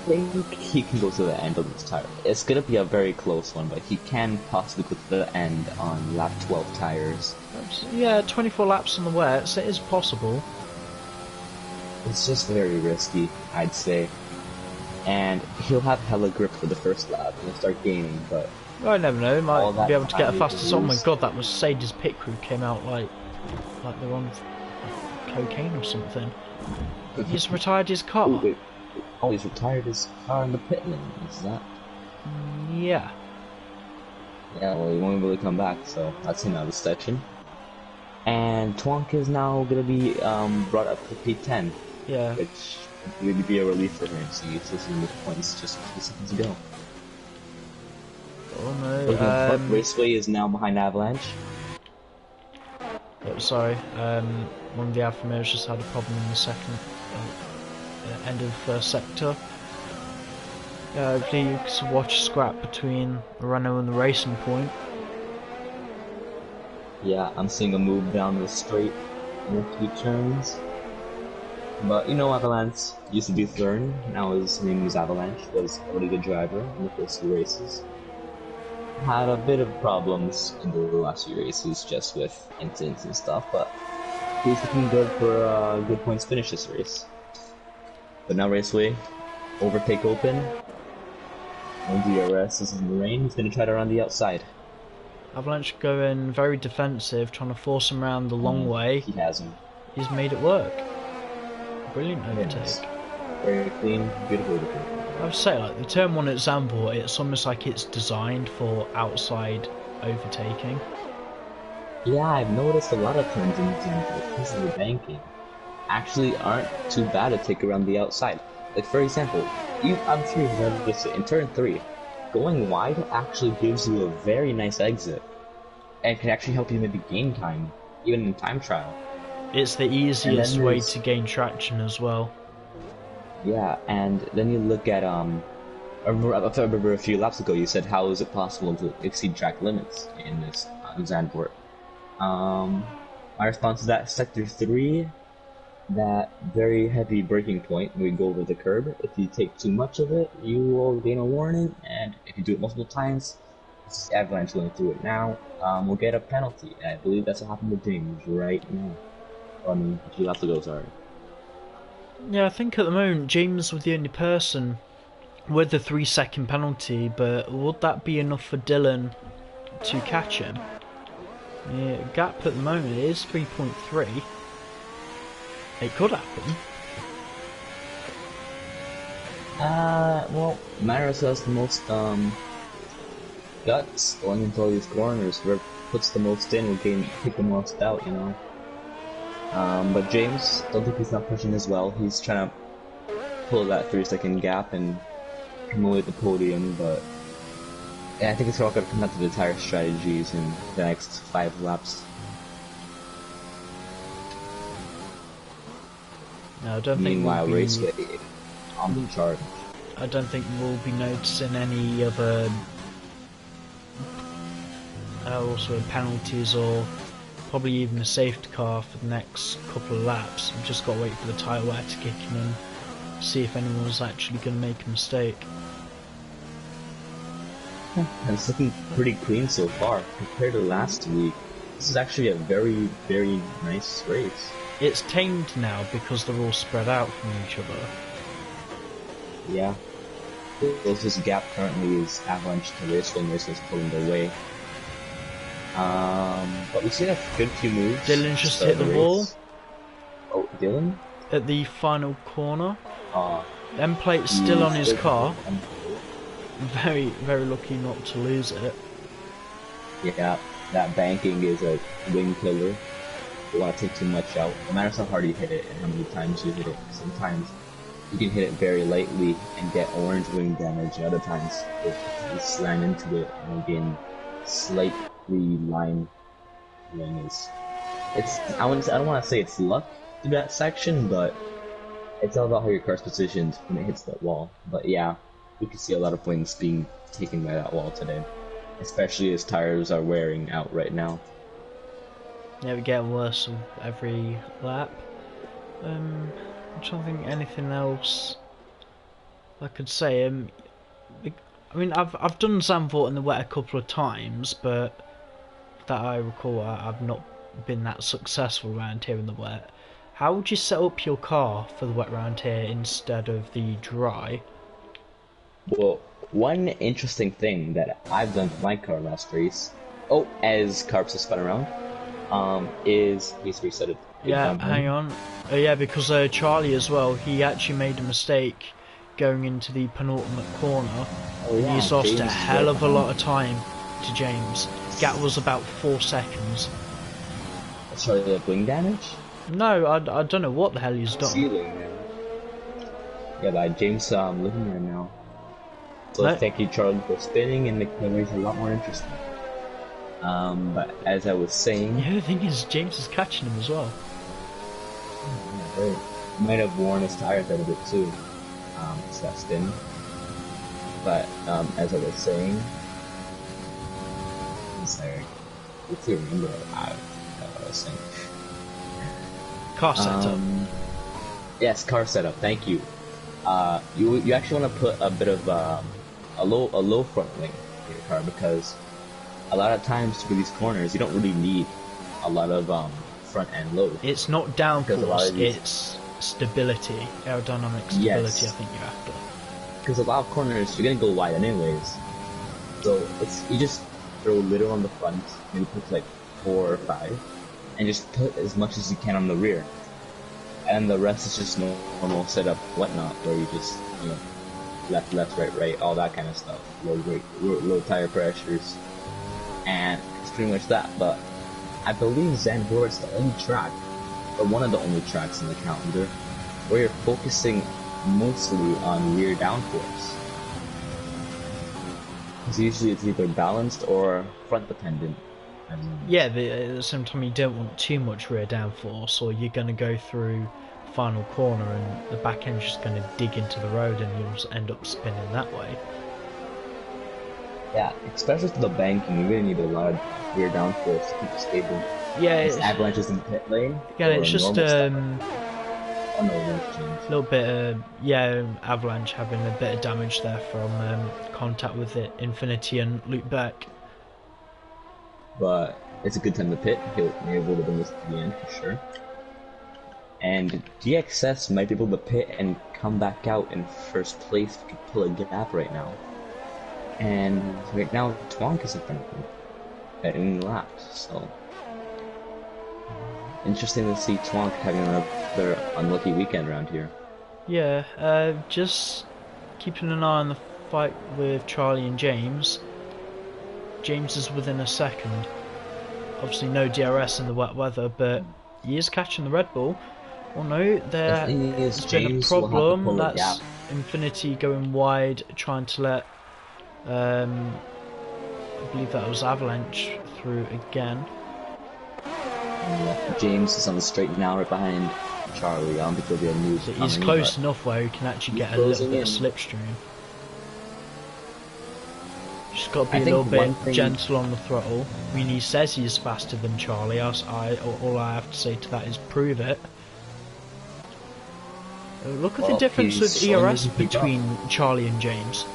think he can go to the end of this tire. It's gonna be a very close one, but he can possibly go to the end on lap 12 tires. Yeah, 24 laps on the wets, it is possible. It's just very risky, I'd say. And he'll have hella grip for the first lap. He'll start gaining, but I never know, he all might that be able to get a time fastest. Oh my lose. god, that Mercedes pit crew came out like they're on cocaine or something. He's retired his car. Oh, wait. Oh, he's retired his car in the pit lane. Is that? Yeah. Yeah, well, he won't be able to come back, so that's him out of the section. And Twonk is now gonna be brought up to P10, Yeah. which would really be a relief for him. So he's listening with points just a few seconds ago. Oh Looking no. front, Raceway is now behind Avalanche. Oh, sorry. One of the Alfa Romeos just had a problem in the second end of the first sector. Hopefully you can watch a scrap between Renault and the Racing Point. Yeah, I'm seeing a move down the straight in a few turns. But you know, Avalanche used to be third. Now his name is Avalanche. Was a really good driver in the first few races. Had a bit of problems in the last few races, just with incidents and stuff. But he's looking good for a good points finish this race. But now Raceway, overtake open. No DRS. This is in the rain. He's gonna try to run the outside. Avalanche going very defensive, trying to force him around the long way. He has him. He's made it work. Brilliant overtake. Yes. Very clean, beautiful overtake. I would say, like, the turn 1 at Zandvoort, it's almost like it's designed for outside overtaking. Yeah, I've noticed a lot of turns in Zandvoort because of the banking actually aren't too bad to take around the outside. Like, for example, I'm sure you've noticed it in turn 3, going wide actually gives you a very nice exit and can actually help you maybe gain time, even in time trial. It's the easiest way to gain traction as well. Yeah, and then you look at I remember a few laps ago you said how is it possible to exceed track limits in this Zandvoort. My response to that, sector 3, that very heavy braking point when we go over the curb. If you take too much of it, you will gain a warning, and if you do it multiple times, this is Avalanche going through it now, we'll get a penalty. And I believe that's what happened with James right now. I mean, a few laps ago, sorry. Yeah, I think at the moment James was the only person with the 3-second penalty, but would that be enough for Dylan to catch him? Yeah, gap at the moment is 3.3. It could happen. Well, Maris has the most guts going into all these corners. Whoever puts the most in will pick the most out, you know. But James, don't think he's not pushing as well. He's trying to pull that 3-second gap and come away with the podium, but yeah, I think it's all going to come down to the tire strategies in the next 5 laps. No, I don't Meanwhile, think Raceway on the charge. I don't think we'll be noticing any other also penalties or probably even a safety car for the next couple of laps. We've just got to wait for the tyre wear to kick in and see if anyone's actually going to make a mistake. And it's looking pretty clean so far compared to last week. This is actually a very, very nice race. It's tamed now because they're all spread out from each other. Yeah. The closest gap currently is Avalanche to Raceway, and Raceway's pulling their way. But we've seen a good few moves. Dylan's just hit the wall. Oh, Dylan? At the final corner. End plate's still on his car. Very, very lucky not to lose it. Yeah, that banking is a wing killer. You want to take too much out. No matter how hard you hit it and how many times you hit it. Sometimes you can hit it very lightly and get orange wing damage. Other times you slam into it and gain slight line wings. I don't want to say it's luck through that section, but it's all about how your car's positioned when it hits that wall. But yeah, we can see a lot of wings being taken by that wall today, especially as tires are wearing out right now. Yeah, we're getting worse every lap. I'm trying to think anything else I could say. I mean, I've done Zandvoort in the wet a couple of times, but that I recall, I've not been that successful around here in the wet. How would you set up your car for the wet round here instead of the dry? Well, one interesting thing that I've done to my car last race, oh, as Carps has spun around, is he's reset it. Yeah, hang on. Yeah, because Charlie as well, he actually made a mistake going into the penultimate corner. Oh yeah, He's lost James a is hell right of a behind. lot of time to James. Gap was about 4 seconds. Sorry, the wing damage? No, I don't know what the hell he's done. Ceiling, man. Yeah, but James, looking right now. So No, thank you, Charlie, for spinning and making the race a lot more interesting. But as I was saying, the other thing is James is catching him as well. they might have worn his tires out a bit too. So that spin. But as I was saying, it's like if you remember, what I was saying. Car setup. Yes, car setup. Thank you. You actually want to put a bit of a low front wing in your car because a lot of times for these corners you don't really need a lot of front end load. It's not downforce, it's stability, aerodynamic stability. Yes. I think you're after. Because a lot of corners you're gonna go wide anyways, so you just throw little on the front, maybe put like 4 or 5, and just put as much as you can on the rear, and the rest is just normal setup, whatnot, where you just left, right, all that kind of stuff, low tire pressures, and it's pretty much that. But I believe Zandvoort is the only track, or one of the only tracks in the calendar, where you're focusing mostly on rear downforce. Because usually it's either balanced or front dependent. Yeah, but at the same time you don't want too much rear downforce, or you're going to go through the final corner and the back end's just going to dig into the road and you'll end up spinning that way. Yeah, especially for the banking, you really need a lot of rear downforce to keep it stable. Yeah, It's avalanches in the pit lane. yeah, it's just Oh no, it's changed. a little bit of, Avalanche having a bit of damage there from contact with it, Infinity and loop back. But it's a good time to pit. He'll be able to bring this to the end for sure. And DXS might be able to pit and come back out in first place if you could pull a gap right now. And right now, Twonk is in front of him at any laps, so interesting to see Twonk having another unlucky weekend around here. Yeah, just keeping an eye on the fight with Charlie and James. James is within a second. Obviously no DRS in the wet weather, but he is catching the Red Bull. Oh no, there has been a problem. That's Infinity going wide, trying to let, I believe that was Avalanche through again. James is on the straight now, right behind Charlie. I don't think there'll be a move. So he's close enough where he can actually get a little bit of slipstream. Just got to be a little bit gentle on the throttle. I mean, he says he's faster than Charlie. All I have to say to that is prove it. Look at the difference with ERS between Charlie and James.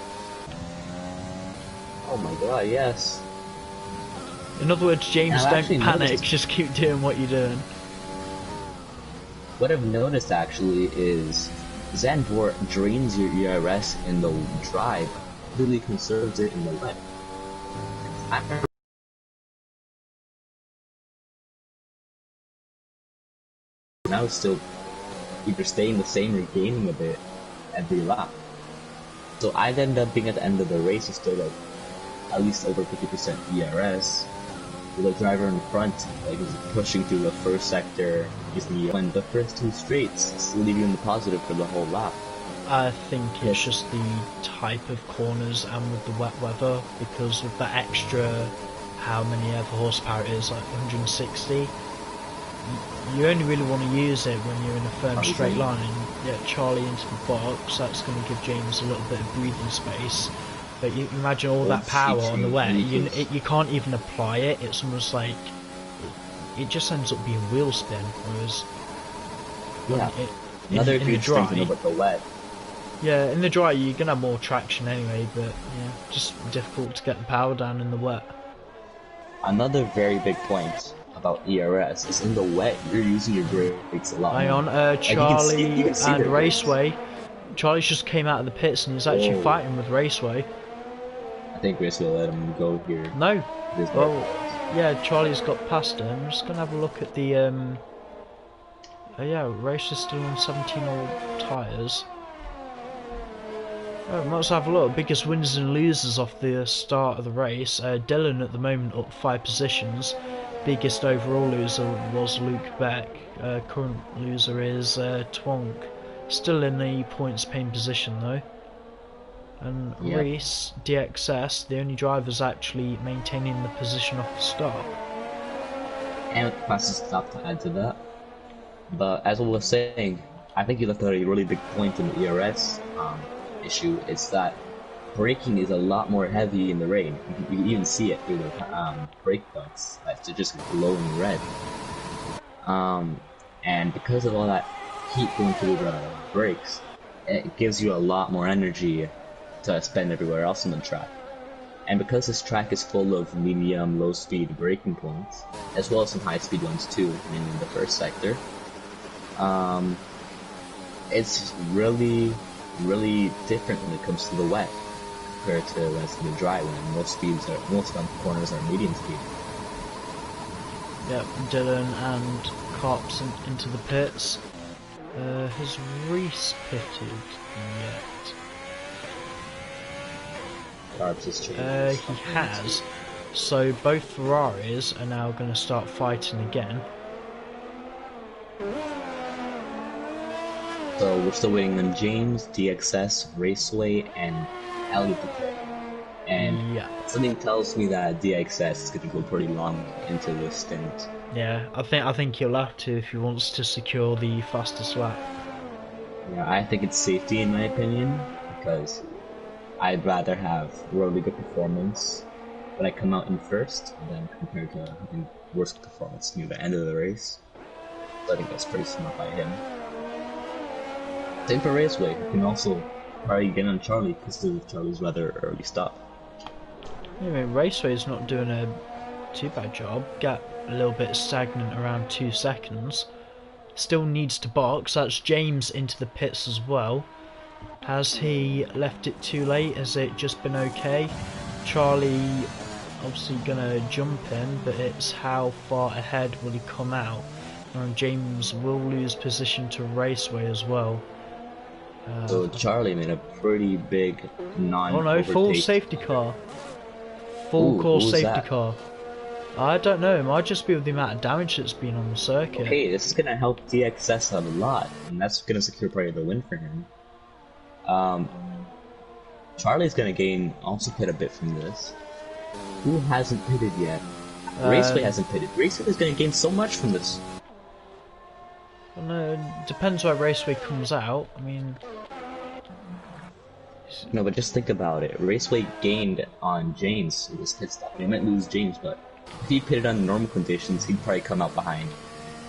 Oh my god, yes. In other words, James, don't panic, just keep doing what you're doing. What I've noticed actually is Zandvoort drains your ERS in the dry, really conserves it in the wet. Now it's still either staying the same or gaining a bit every lap. So I'd end up being at the end of the race is still like at least over 50% ERS. With the driver in front, like he's pushing through the first sector, and the first 2 straights, leaving in the positive for the whole lap. I think it's just the type of corners and with the wet weather, because of the extra, how many ever horsepower it is, like 160. You only really want to use it when you're in a firm straight line and get Charlie into the box. That's going to give James a little bit of breathing space. But you imagine all that power on the wet, you can't even apply it. It's almost like it just ends up being wheel spin. Whereas Yeah. in Another the good thing to know dry. about the wet. Yeah, in the dry you're gonna have more traction anyway, but yeah, just difficult to get the power down in the wet. Another very big point about ERS is in the wet you're using your brakes a lot Hang more. on, Like you Charlie can see and their brakes. Raceway. Charlie's just came out of the pits and he's actually Whoa. fighting with Raceway. I think Race will let him go here. No, This very well, fast. yeah, Charlie's got past him. I'm just gonna have a look at the oh yeah, Race is still on 17 old tyres. Oh, let's have a look. Biggest winners and losers off the start of the race. Dylan at the moment up 5 positions. Biggest overall loser was Luke Beck. Current loser is Twonk. Still in the points paying position though. And Yep. Reese, DXS, the only drivers actually maintaining the position off the start. And fastest stop to add to that. But as I was saying, I think you left out a really big point in the ERS issue. It's that braking is a lot more heavy in the rain. You can even see it through the brake points. That's just glowing red. And because of all that heat going through the brakes, it gives you a lot more energy to spend everywhere else on the track. And because this track is full of medium, low speed braking points, as well as some high speed ones too, in the first sector, it's really different when it comes to the wet compared to when it's in the dry, when most corners are medium speed. Yep, Dylan and Cops into the pits. Has Reese pitted yet? Carbs has changed. He has. So both Ferraris are now going to start fighting again. So we're still waiting on James, DXS, Raceway, and Elliot to pit. And yeah, something tells me that DXS is going to go pretty long into this stint. yeah. I think he'll have to if he wants to secure the fastest lap. Yeah, I think it's safety in my opinion, because I'd rather have really good performance when I come out in first than compared to having worse performance near the end of the race. So I think that's pretty smart by him. Same for Raceway, who can also probably get on Charlie because of Charlie's rather early stop. I mean, Raceway's not doing a too bad job. Got a little bit stagnant around 2 seconds. Still needs to box. That's James into the pits as well. Has he left it too late? Has it just been okay? Charlie obviously gonna jump in, but it's how far ahead will he come out? And James will lose position to Raceway as well. So Charlie made a pretty big non-overtake. Oh no, full safety car. Full course safety that? car. I don't know, it might just be with the amount of damage that's been on the circuit. Okay, this is gonna help DXS out a lot, and that's gonna secure probably the win for him. Charlie's gonna gain also pit a bit from this. Who hasn't pitted yet? Raceway hasn't pitted. Raceway is gonna gain so much from this. Well, no, it depends where Raceway comes out. I mean, No, but just think about it. Raceway gained on James with his pit stop. He might lose James, but if he pitted under normal conditions, he'd probably come out behind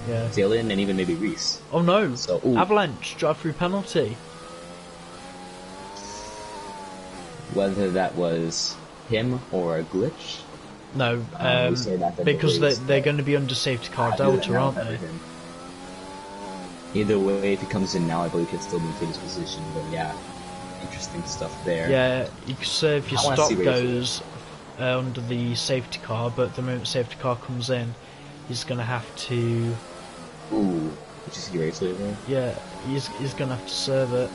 yeah. Dylan and even maybe Reese. Oh no! So, Avalanche drive-through penalty. Whether that was him or a glitch, No, we saw that because race, they're going to be under safety car Delta, aren't they? Either way, if he comes in now, I believe he'll still maintain his position. But yeah, interesting stuff there. Yeah, you could say if your I wanna stop see goes under the safety car, but the moment safety car comes in, he's going to have to. Ooh, did you see Raceway there? Yeah, he's going to have to serve it.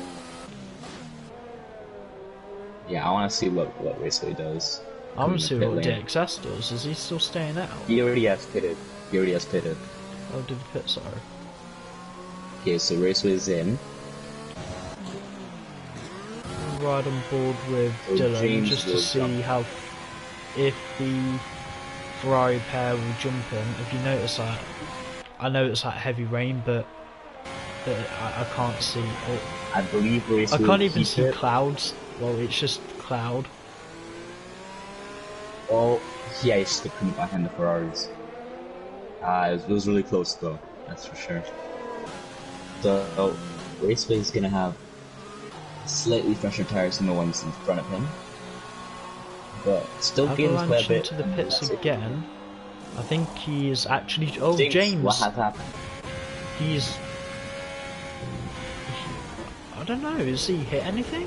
Yeah, I want to see what Raceway does. I want to see Pit what lane. DXS does. Is he still staying out? He already has pitted. Oh, did the pit, sorry. Okay, so Raceway's in. Ride on board with So Dylan James just to will see jump. how if the Ferrari pair will jump in. If you notice that, I know it's like heavy rain, but I can't see. I believe Raceway I can't even keep see it. clouds. Well, it's just cloud. Oh, yeah, he's still coming behind the Ferraris. It was really close though, that's for sure. So Raceway is gonna have slightly fresher tires than the ones in front of him, but still gains quite a Avalanche bit into the under pits that safety car. again. I think he is actually. Oh, James, what James. has happened? He's. I don't know. Has he hit anything?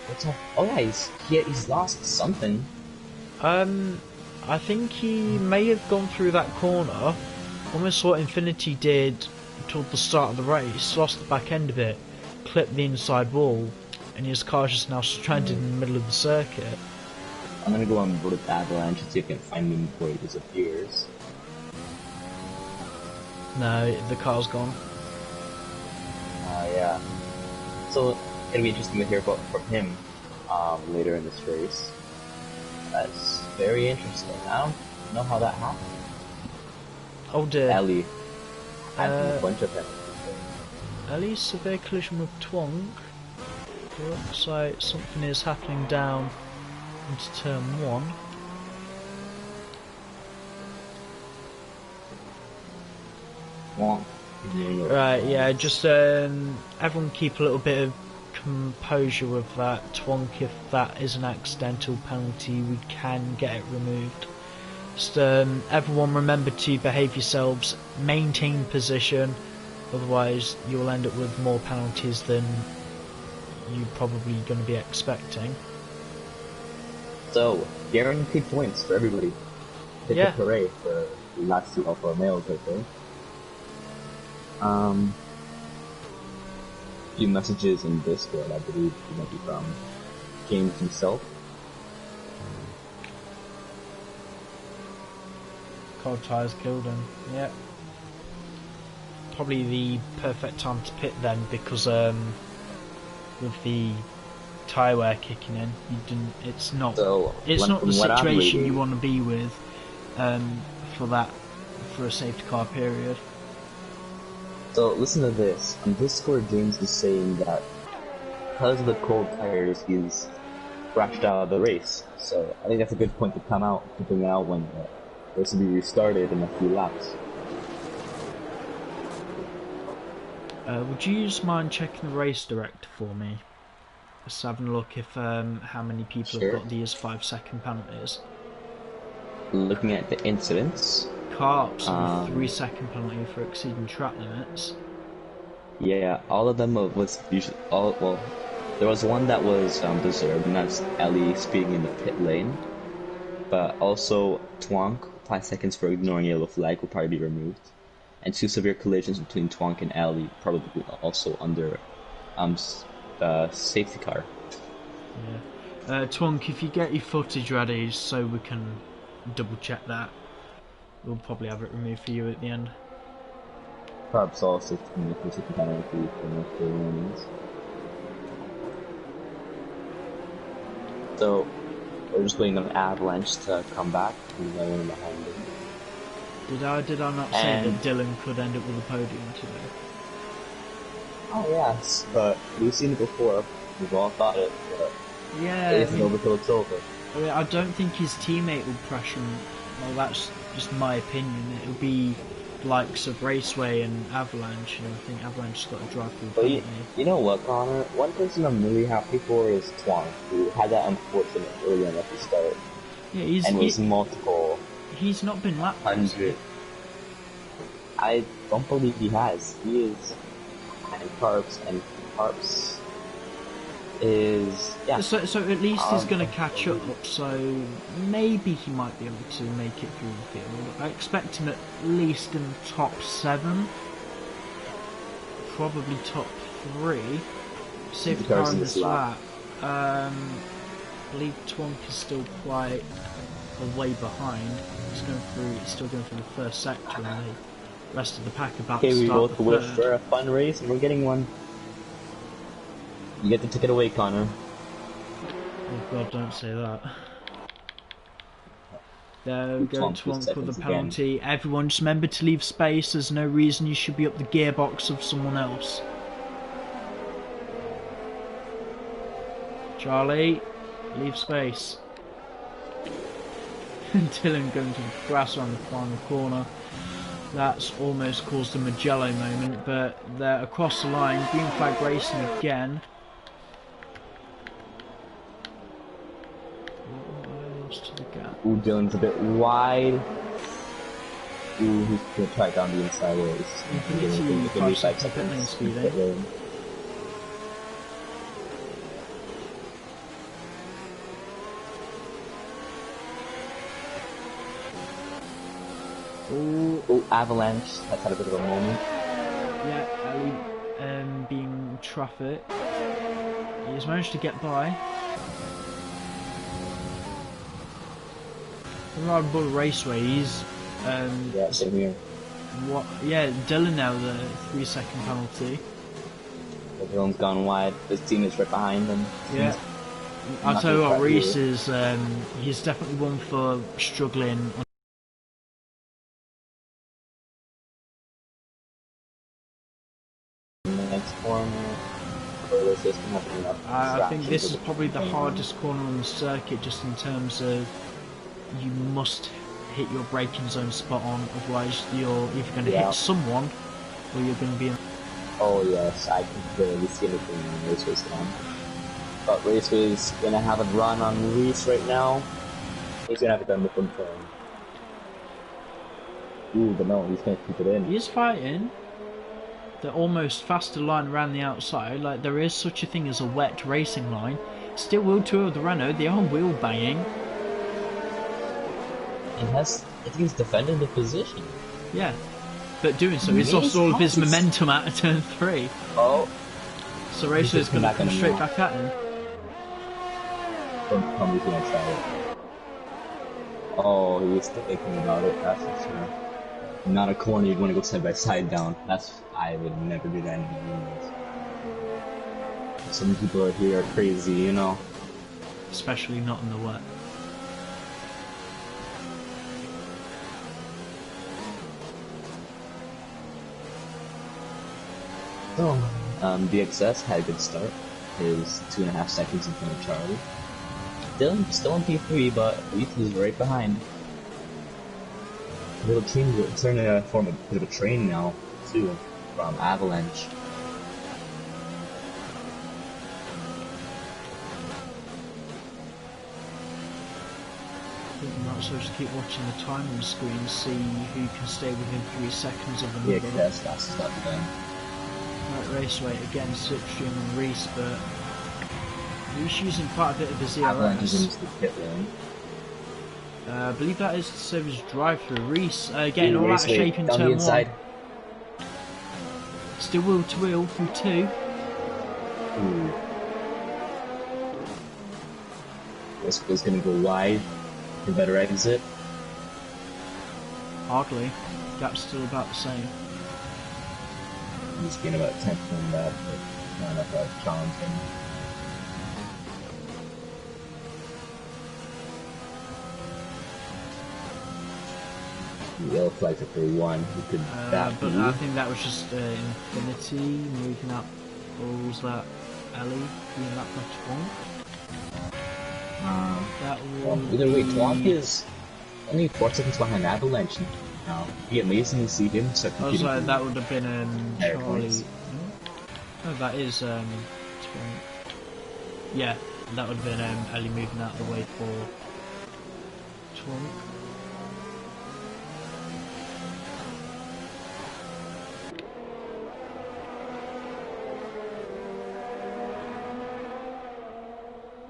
What's up? Oh yeah, he's lost something. I think he may have gone through that corner, almost what Infinity did toward the start of the race, lost the back end of it, clipped the inside wall, and his car's just now stranded in the middle of the circuit. I'm gonna go on board with Avalanche and see if I can find him before he disappears. No, the car's gone. Yeah. So it's gonna be interesting to hear about from him later in this race. That's very interesting. I don't know how that happened. Oh dear. Ellie had a bunch of them. Ellie, severe collision with Twonk. Looks like something is happening down into turn 1. Right, yeah, just everyone keep a little bit of composure with that. Twonk, if that is an accidental penalty, we can get it removed. Just everyone remember to behave yourselves, maintain position, otherwise you'll end up with more penalties than you're probably going to be expecting. So, guaranteed points for everybody. Hit Yeah. the parade for the last two Alpha Romeos right there. Few messages in Discord, I believe, might be from James himself. Cold tires killed him. Yeah. Probably the perfect time to pit then, because with the tyre wear kicking in, you didn't. It's not. So, It's not the what I'm situation you reading- want to be with for a safety car period. So listen to this. On Discord, James is saying that because of the cold tires, he's crashed out of the race. So I think that's a good point to come out, to bring out when the race will be restarted in a few laps. Would you mind checking the race director for me? Just having a look if how many people Sure. have got these 5-second penalties. Looking at the incidents, Carps on a 3-second penalty for exceeding track limits. yeah, all of them was usually well. There was one that was deserved, and that's Ellie speeding in the pit lane. But also Twonk, 5 seconds for ignoring yellow flag will probably be removed, and 2 severe collisions between Twonk and Ellie probably also under the safety car. Yeah. Twonk, if you get your footage ready so we can double check that, we'll probably have it removed for you at the end. Perhaps also safety penalty for the warnings. So we're just waiting on Avalanche to come back, and I went behind them. Did I not say that Dylan could end up with a podium today? Oh yes, but we've seen it before. We've all thought it, but Yeah. it isn't over till it's over. I don't think his teammate will pressure him. Well, that's just my opinion. It'll be the likes of Raceway and Avalanche, and I think Avalanche's got to drive through the But penalty. you know what, Connor? One person I'm really happy for is Twang, who had that unfortunate early on at the start, Yeah, and was multiple he's not been lapped. has he? 100. I don't believe he has. He is, and Carps is, yeah. So at least he's going to catch up, so maybe he might be able to make it through the field. I expect him at least in the top 7, probably top 3. Safety car in this lap. I believe Twonk is still quite a way behind. He's still going through the first sector, and the rest of the pack about to Okay, we start both the wish third. for a fun race, and we're getting one. You get the ticket away, Connor. Oh God, don't say that. There we go, Twonk Twonk with the seconds penalty. Everyone just remember to leave space. There's no reason you should be up the gearbox of someone else. Charlie, leave space. Dylan going to the grass around the final corner. That's almost caused a Magello moment, but they're across the line. Green flag racing again. Lost to the gap. Ooh, Dylan's a bit wide. Ooh, he's gonna try it down the inside ways. Infinity 5 seconds pit lane speed, eh? Oh, Avalanche. That's had a bit of a moment. Yeah, Ali being in traffic. He's managed to get by. Reliable Raceway, he's yeah, same here. What? Yeah, Dylan now the 3-second penalty. Everyone's gone wide. His team is right behind him. Yeah. I'll tell you what, Reese is he's definitely one for struggling. Next corner. I think this is probably the hardest corner on the circuit, just in terms of you must hit your braking zone spot on, otherwise you're either going to hit someone or you're going to be in... Oh yes, I can clearly see anything in Raceway's time. But Raceway's going to have a run on Reese right now. He's going to have it done with one turn. Ooh, but no, he's going to keep it in. He's fighting. The almost faster line around the outside, like there is such a thing as a wet racing line. Still will two of the Renault, they are wheel banging. I think he's defending the position. Yeah, but doing so, he's lost all of his momentum out of turn 3. Oh. So Raceway's going to come straight back at him. Don't tell me he's going to try it. Oh, he was thinking about it, that's for sure. Not a corner you'd want to go side by side down. I would never do that in the games. Some people are here are crazy, you know. Especially not in the wet. So, DXS had a good start. His 2.5 seconds in front of Charlie. Dylan still in P3, but Reese is right behind. Little train is starting to form a bit of a train now, too, from Avalanche. I think you might as well just keep watching the time on the screen, see who can stay within 3 seconds of another. DXS, that's the start again. Right, Raceway again, slipstream on Reese, but Reese using quite a bit of his ERS. Avalanche is into the pit lane. I believe that is to serve his drive-through. Reese getting all out of shape in turn 1. Still wheel to wheel through 2. Ooh. This was going to go wide. A better exit. Hardly. Gap's still about the same. He's been about 10th from that, but not enough to challenge him. The yellow flags are for 1. Who could that but be? I think that was just Infinity moving up. Or was that Ellie being that much wrong? That was... Either way, Twonk is only 4 seconds behind Avalanche now. It'd be amazing to see him start I was like, that would have been Charlie... points. No, that is Twonk. Yeah, that would have been Ellie moving out of the way for Twonk.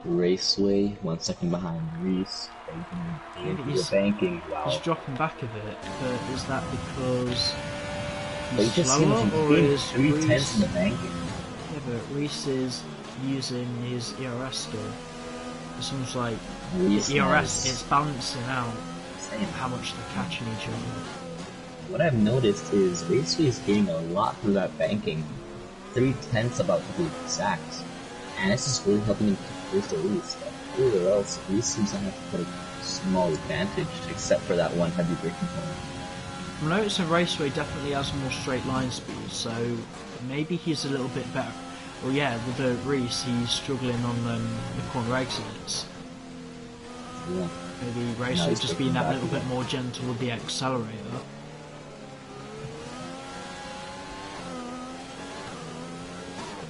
Raceway, 1 second behind Reese. Banking. Wow. He's dropping back a bit, but is that because he's slower, or is 3/10 Reese... in the banking? Yeah, but Reese is using his ERS still. It seems like Reese the ERS is is balancing out how much they're catching each other. What I've noticed is Raceway is getting a lot through that banking. 3/10 about to be exact. And this is really helping him keep close to Reese. Everywhere else, Reese seems to have to put a small advantage, except for that one heavy braking point. I notice a Raceway definitely has more straight line speed, so maybe he's a little bit better. Well, yeah, with the Reese, he's struggling on the corner exits. Yeah. Maybe Raceway just being that little bit more gentle with the accelerator.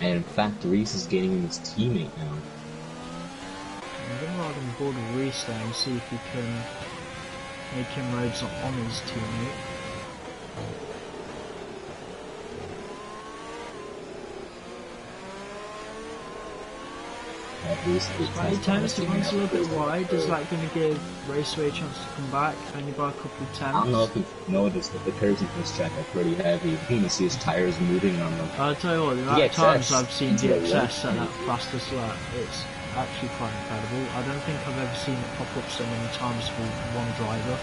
And in fact, Reese is gaining his teammate now. I'm going to ride on board with Reese there and see if he can make inroads on his teammate. He turns the runs a little bit wide. Is that going to give Raceway a chance to come back? Only by a couple of tenths. I don't know if you've noticed, but the curves in this track are pretty heavy. You can see his tires moving on them. I'll tell you what, the amount of times I've seen DXS set that fastest lap, it's actually quite incredible. I don't think I've ever seen it pop up so many times for one driver.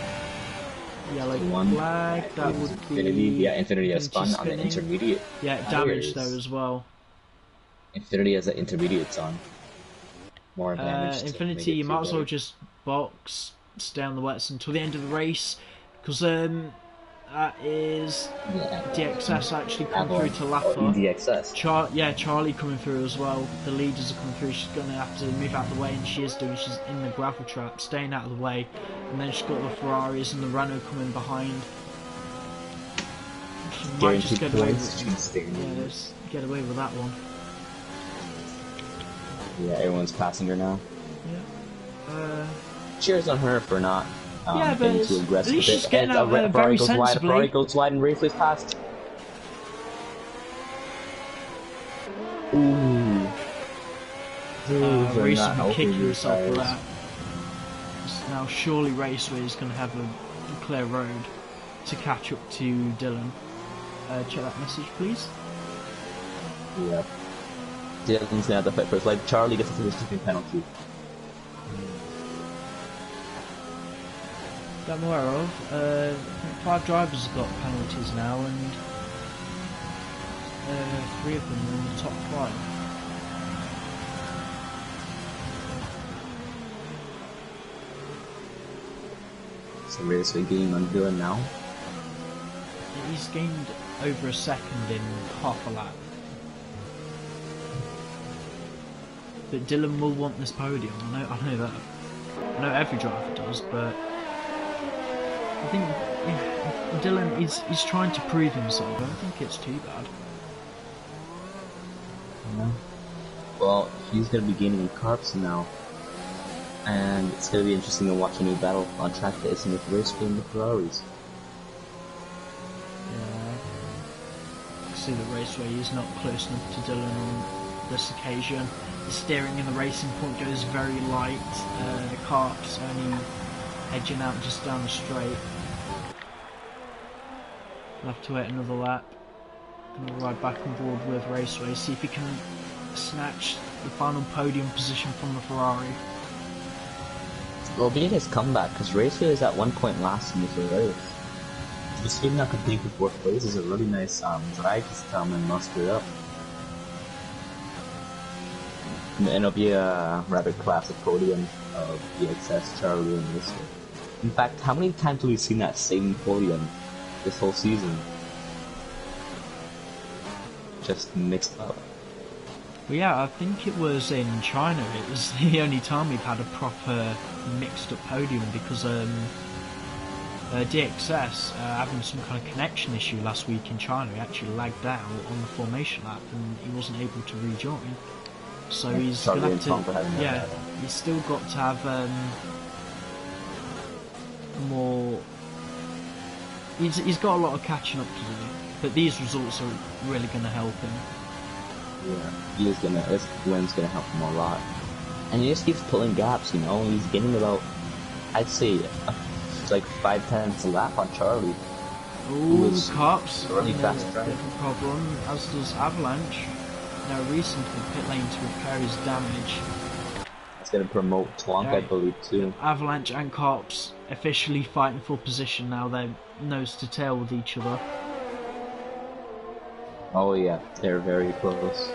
Yellow flag, that would Infinity, be... yeah, Infinity has spun on the intermediate. Yeah, damage there as well. Infinity has the intermediates on. More damage. Infinity, you might as well just box, stay on the wets until the end of the race, because that is DXS actually coming through to Lapa. DXS. Charlie coming through as well. The leaders are coming through. She's going to have to move out of the way, and she is doing. She's in the gravel trap, staying out of the way, and then she's got the Ferraris and the Renault coming behind. She might just get away get away with that one. Yeah, everyone's passing her now. Yeah. Cheers on her for not getting too aggressive. At least she's getting out there very sensibly. Ferrari goes wide and Raceway's past. Ooh. Reese will be kicking herself for that. Now surely Raceway is going to have a clear road to catch up to Dylan. Check that message, please. Yeah. Dylan's gonna have to fight first. Like Charlie gets into the shipping penalty. That I'm aware of. 5 drivers have got penalties now, and 3 of them are in the top 5. So Raceway gaining on Dylan now. He's gained over a second in half a lap. But Dylan will want this podium. I know that. I know every driver does, but I think Dylan is trying to prove himself. I don't think it's too bad. Yeah. Well, he's going to be gaining carps now, and it's going to be interesting to watch a new battle on track that isn't with Raceway and the Ferraris. Yeah. See the Raceway is not close enough to Dylan on this occasion. The steering in the racing point goes very light. The carp's only edging out just down the straight. We'll have to wait another lap. And we'll ride back on board with Raceway, see if he can snatch the final podium position from the Ferrari. Well, be his comeback, because Raceway is at one point last in this race. Just him not competing for 4th place is a really nice drag to come and muster up. And it'll be a rather classic podium of DXS, Charlie, and Raceway. In fact, how many times have we seen that same podium this whole season? Just mixed up. Well, yeah, I think it was in China. It was the only time we've had a proper mixed up podium because DXS having some kind of connection issue last week in China. He actually lagged out on the formation lap and he wasn't able to rejoin. So he's going to have to, yeah, he's still got to have more. He's got a lot of catching up to do, but these results are really going to help him. Yeah, this win's gonna help him a lot, and he just keeps pulling gaps. You know, he's getting about, I'd say, like 5/10 a lap on Charlie. Ooh, Cops, really fast bit of a problem, as does Avalanche. Now recently pit lane to repair his damage. It's going to promote Twonk, I believe, too. Avalanche and Cops officially fighting for position now. They're nose to tail with each other. Oh yeah, they're very close.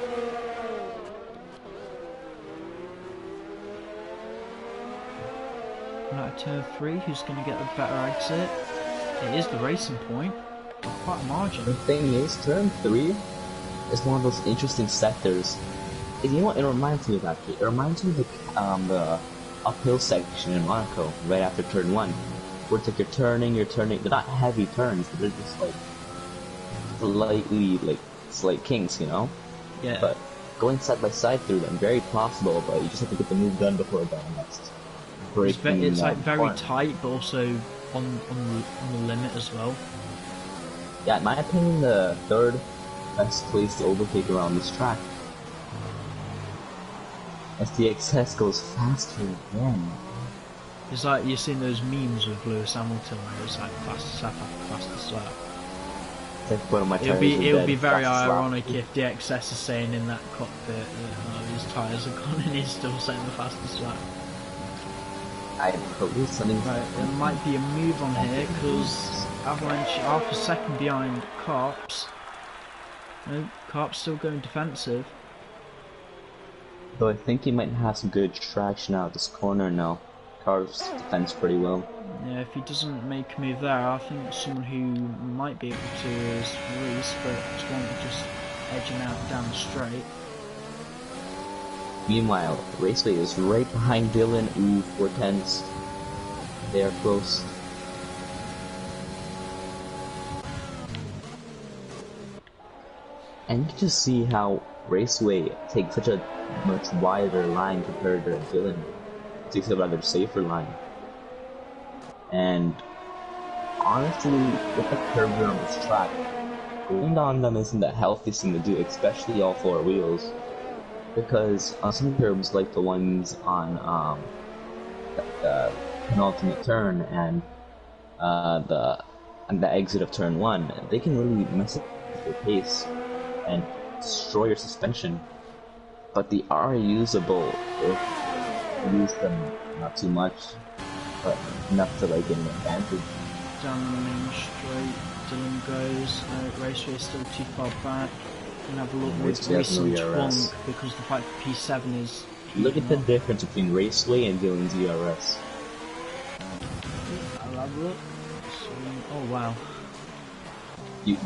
Now at turn 3, who's going to get the better exit? It is the racing point. Quite a margin. The thing is, turn 3 is one of those interesting sectors. You know what it reminds me of, actually? It reminds me of the uphill section in Monaco, right after turn 1. Where it's like you're turning, they're not heavy turns, but they're just like slightly, like, slight kinks, you know? Yeah. But going side by side through them. Very possible, but you just have to get the move done before the next breaking. It's like very corner. tight, but also on the limit as well. Yeah, in my opinion, the third best place to overtake around this track. As the excess goes faster again. It's like you've seen those memes of Lewis Hamilton where it's like fastest lap after fastest lap. It's like one of my tires It would be very fastest lap. ironic if the excess is saying in that cockpit that his tyres are gone and he's still saying the fastest lap. I believe something. Right, there might be a move on here because Avalanche are half a second behind Carps. No, Carps still going defensive. Though I think he might have some good traction out this corner now. Carves defends pretty well. Yeah, if he doesn't make a move there, I think someone who might be able to is Reese, but Twonk just edging out down the straight. Meanwhile, Raceway is right behind Dylan. Ooh, 410s. They are close. And you can just see how Raceway takes such a much wider line compared to Dylan. Takes a rather safer line. And honestly, with the curves on this track, going on them isn't the healthiest thing to do, especially all four wheels. Because on some curbs, like the ones on the penultimate turn and the exit of turn 1, they can really mess up your pace and destroy your suspension. But they are usable if you use them not too much, but enough to like get an advantage. Down the main straight, Dylan goes. Raceway still too far back. And have a look with Reese and Twonk because the fight for P7 is. Look at the difference between Raceway and Dylan's ERS. I'll have a look. So, oh wow.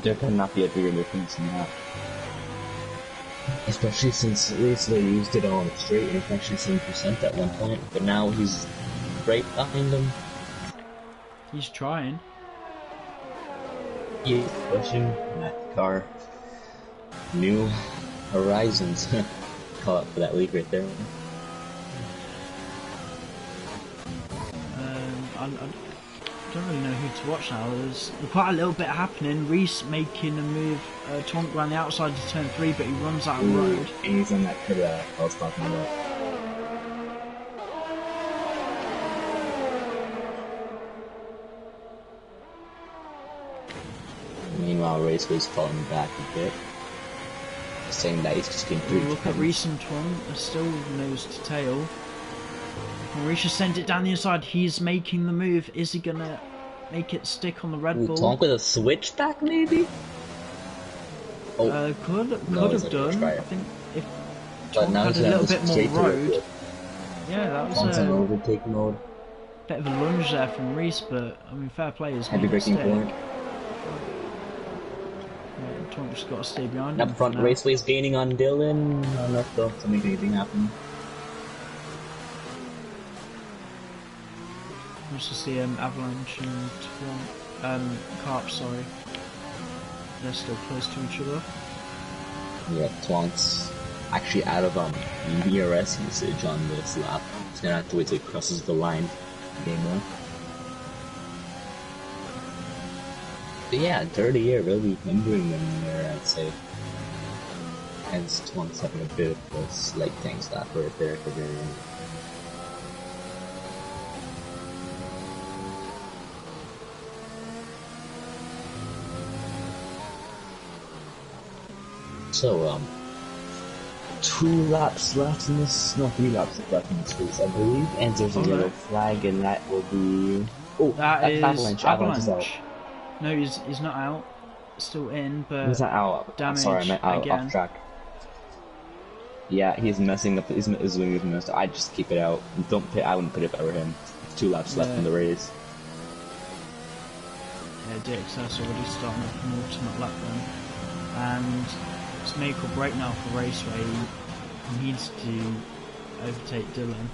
There cannot be a bigger difference than that. Especially since Raceway used it on straight and it's actually 7% at one point, but now he's right behind him. He's trying. He is pushing that car. New horizons. Call out for that leak right there. I don't really know who to watch now. There's quite a little bit happening. Reese making a move. Twonk around the outside to turn 3, but he runs out of road. And he's on that curve that I was talking about. Meanwhile, Raceway's falling back a bit. Saying that he's just getting through. Look at Reese and Twonk, are still nose to tail. Mauricio sent it down the inside. He's making the move. Is he gonna make it stick on the Red Bull? Twonk with a switchback, maybe? Oh, could have done. I think if Twonk had a little bit more road. Yeah, that was an overtake mode. Bit of a lunge there from Reese, but I mean, fair play is heavy braking point. Twonk just got to stay behind Up him front, Raceway's gaining on Dylan. Not enough though to make anything happen. Just to see Avalanche and Carp, sorry. They're still close to each other. Yeah, Twonk's actually out of ERS usage on this lap. He's gonna have to wait till he crosses the line. Game one. But yeah, dirty year really hindering them there, I'd say. Hence, Twonk's having a bit of a slight tank stop right there at the very end. So, 2 laps left in this, no, 3 laps left in this race, I believe, and there's a yellow flag, and that will be... Oh, that's Avalanche. Avalanche is out. No, he's not out. Still in, but he's not out. Damage Sorry, I meant out again. Off track. Yeah, he's messing up. His wing is messed up. I'd just keep it out. Don't pit. I wouldn't put it if I were him. 2 laps left in the race. Yeah, DXS already starting off an ultimate lap then, and it's make or break now for Raceway. He needs to overtake Dylan,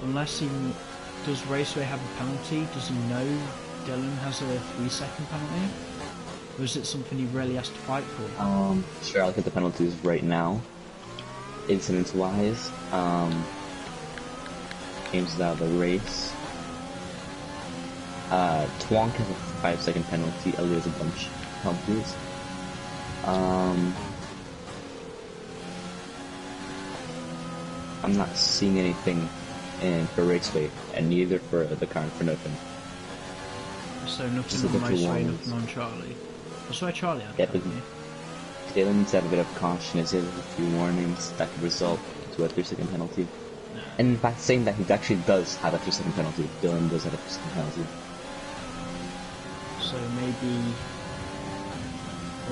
unless he does. Raceway have a penalty? Does he know Dylan has a 3-second penalty? Or is it something he really has to fight for? Sure, I'll get the penalties right now. incidents-wise, James is out of the race. Twonk has a 5-second penalty. Ellie has a bunch of penalties. I'm not seeing anything for Raceway, and neither for the car for nothing. So nothing on Raceway, nothing on Charlie. I swear Charlie had penalty. Dylan needs to have a bit of caution as he has a few warnings that could result to a 3-second penalty. No. And in fact, saying that he actually does have a 3-second penalty. Dylan does have a 3-second penalty. So maybe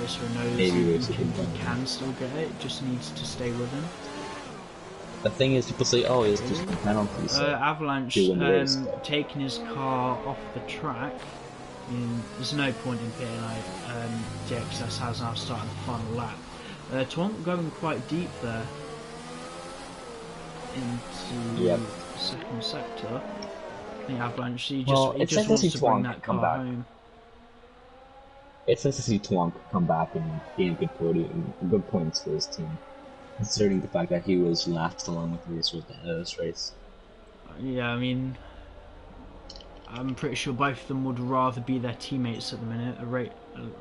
Racer knows he can still get it, just needs to stay with him. The thing is, people say, oh, it's just a penalty. So Avalanche taking his car off the track. There's no point in pitting out. DXS has now started the final lap. Twonk going quite deep there into the second sector. The Avalanche, he just wants to bring that car home. It's nice to see Twonk come back and gain good points for his team, considering the fact that he was last along with the racers at the end of this race. Yeah, I mean, I'm pretty sure both of them would rather be their teammates at the minute.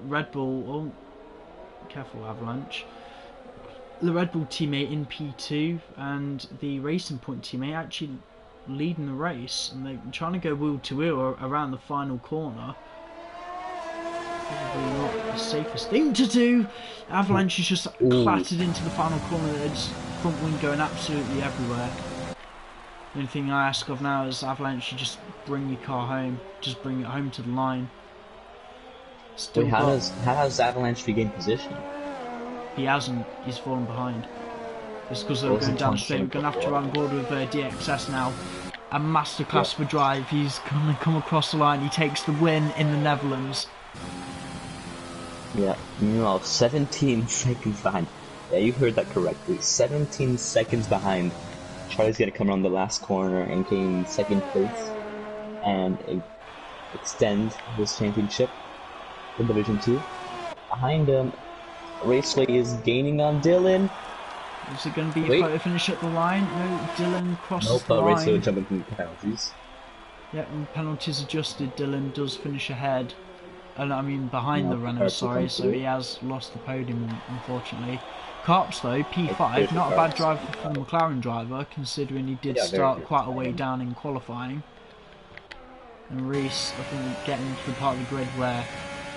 Red Bull, oh, careful Avalanche. The Red Bull teammate in P2 and the Racing Point teammate actually leading the race, and they're trying to go wheel to wheel around the final corner. Probably not the safest thing to do. Avalanche is just clattered into the final corner. It's front wing going absolutely everywhere. The only thing I ask of now is Avalanche, you just bring your car home. Just bring it home to the line. Still wait, how does Avalanche regain position? He hasn't. He's fallen behind. It's because they're going down straight. We're going to have to run board with DXS now. A masterclass for drive. He's going to come across the line. He takes the win in the Netherlands. Yeah, meanwhile, 17 seconds behind. Yeah, you heard that correctly. 17 seconds behind. Charlie's going to come around the last corner and gain second place and extend his championship in Division 2. Behind him, Raceway is gaining on Dylan. Is it going to be a photo finish at the line? No, Dylan crosses the line. Raceway jumping into penalties. Yep, and penalties adjusted. Dylan does finish ahead. And I mean behind the Renault, sorry, so he has lost the podium, unfortunately. Carps though, P5, not a bad drive for the McLaren driver, considering he did start quite a way down in qualifying. And Reese, I think, getting to the part of the grid where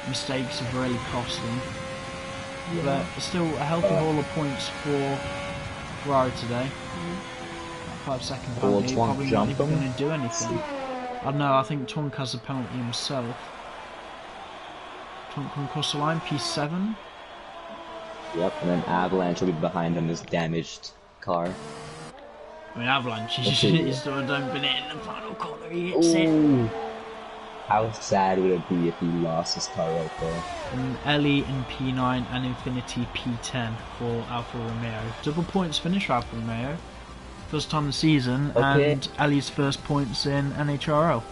mistakes have really cost him. But still a healthy haul of points for Ferrari today. 5 second penalty, probably not even going to do anything. I don't know, I think Twonk has a penalty himself. Twonk come across the line, P7. Yep, and then Avalanche will be behind on his damaged car. I mean, Avalanche, he still don't been in the final corner, he hits it. How sad would it be if he lost his car right there? And Ellie in P9 and Infinity P10 for Alfa Romeo. Double points finish for Alfa Romeo. First time of the season, and Ellie's first points in Nhrl.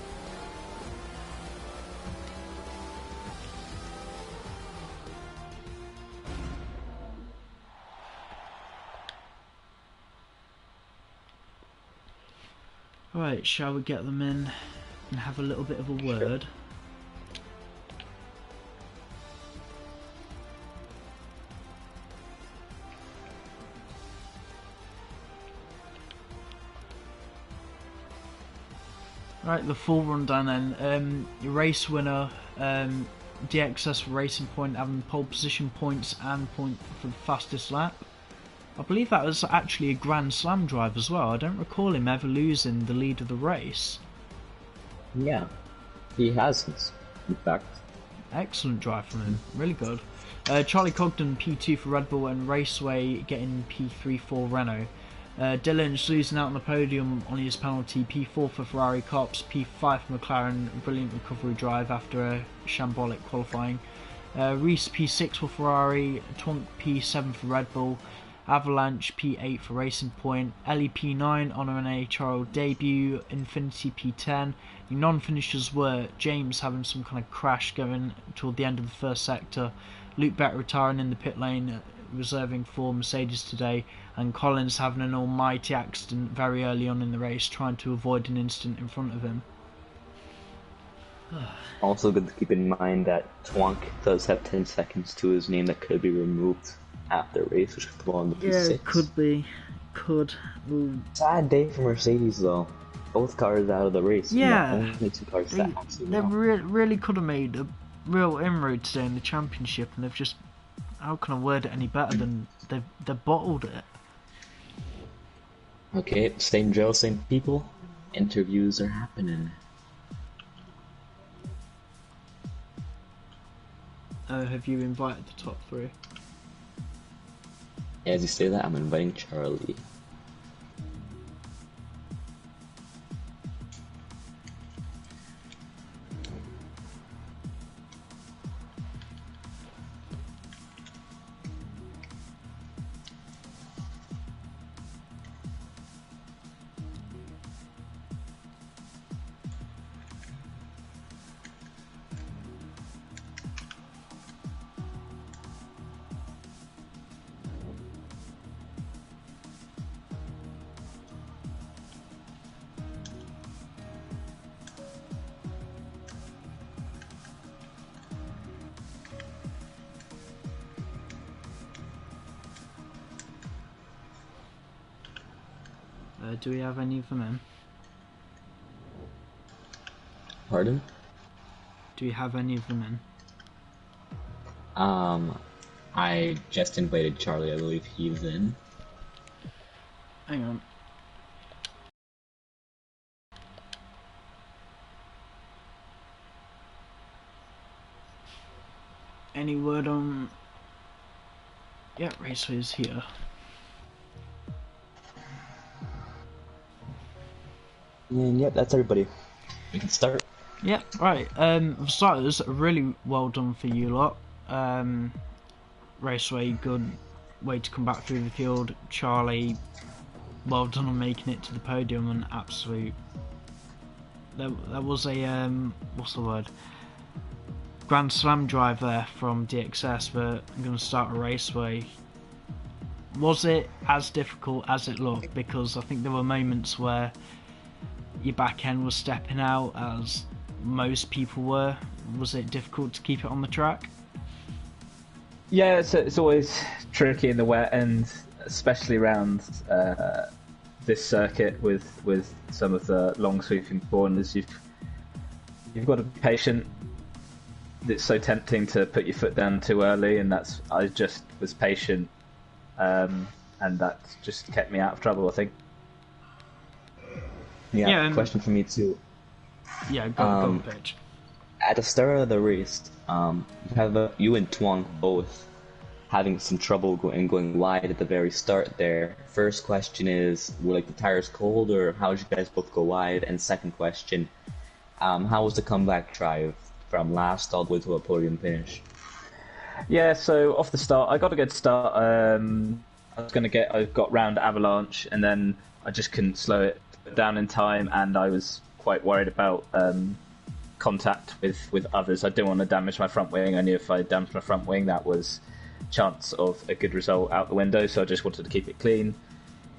Right, shall we get them in and have a little bit of a word? Right, the full rundown then. Race winner, DXS Racing Point having pole position points and point for the fastest lap. I believe that was actually a Grand Slam drive as well. I don't recall him ever losing the lead of the race. Yeah, he hasn't, in fact. Excellent drive from him, really good. Charlie Cogden P2 for Red Bull and Raceway getting P3 for Renault. Dylan's losing out on the podium on his penalty, P4 for Ferrari Cops, P5 for McLaren, brilliant recovery drive after a shambolic qualifying. Reese P6 for Ferrari, Twonk P7 for Red Bull, Avalanche P8 for Racing Point, Ellie P9 on an Nhrl debut, Infinity P10. The non-finishers were James having some kind of crash going toward the end of the first sector, Luke Beck retiring in the pit lane reserving for Mercedes today, and Collins having an almighty accident very early on in the race, trying to avoid an incident in front of him. Also good to keep in mind that Twonk does have 10 seconds to his name that could be removed after the race, which could fall on the P6. It could be. Sad day for Mercedes though. Both cars out of the race. Yeah. Only 2 cars that actually They really could have made a real inroad today in the championship, and they've just, how can I word it any better than they've bottled it. Okay, same drill, same people. Interviews are happening. Have you invited the top 3? As you say that, I'm inviting Charlie. Do we have any of them in? Pardon? Do we have any of them in? I just invited Charlie. I believe he's in. Hang on. Any word on... Yeah, Raceway's here. And yep, that's everybody. We can start. Yeah, right. For starters, really well done for you lot. Raceway, good way to come back through the field. Charlie, well done on making it to the podium, and absolute. That was a what's the word? Grand Slam drive there from DXS, but I'm going to start a Raceway. Was it as difficult as it looked? Because I think there were moments where your back end was stepping out, as most people were. Was it difficult to keep it on the track? Yeah, it's always tricky in the wet, and especially around this circuit with some of the long sweeping corners. You've got to be patient. It's so tempting to put your foot down too early, and I just was patient, and that just kept me out of trouble, I think. Yeah, question for me too. Yeah, go on, pitch. At the start of the race, you and Twong both having some trouble going wide at the very start there. First question is, were the tires cold, or how did you guys both go wide? And second question, how was the comeback drive from last all the way to a podium finish? Yeah, so off the start, I got a good start. I got round Avalanche, and then I just couldn't slow it down in time, and I was quite worried about contact with others. I didn't want to damage my front wing. I knew if I damaged my front wing, that was chance of a good result out the window, so I just wanted to keep it clean.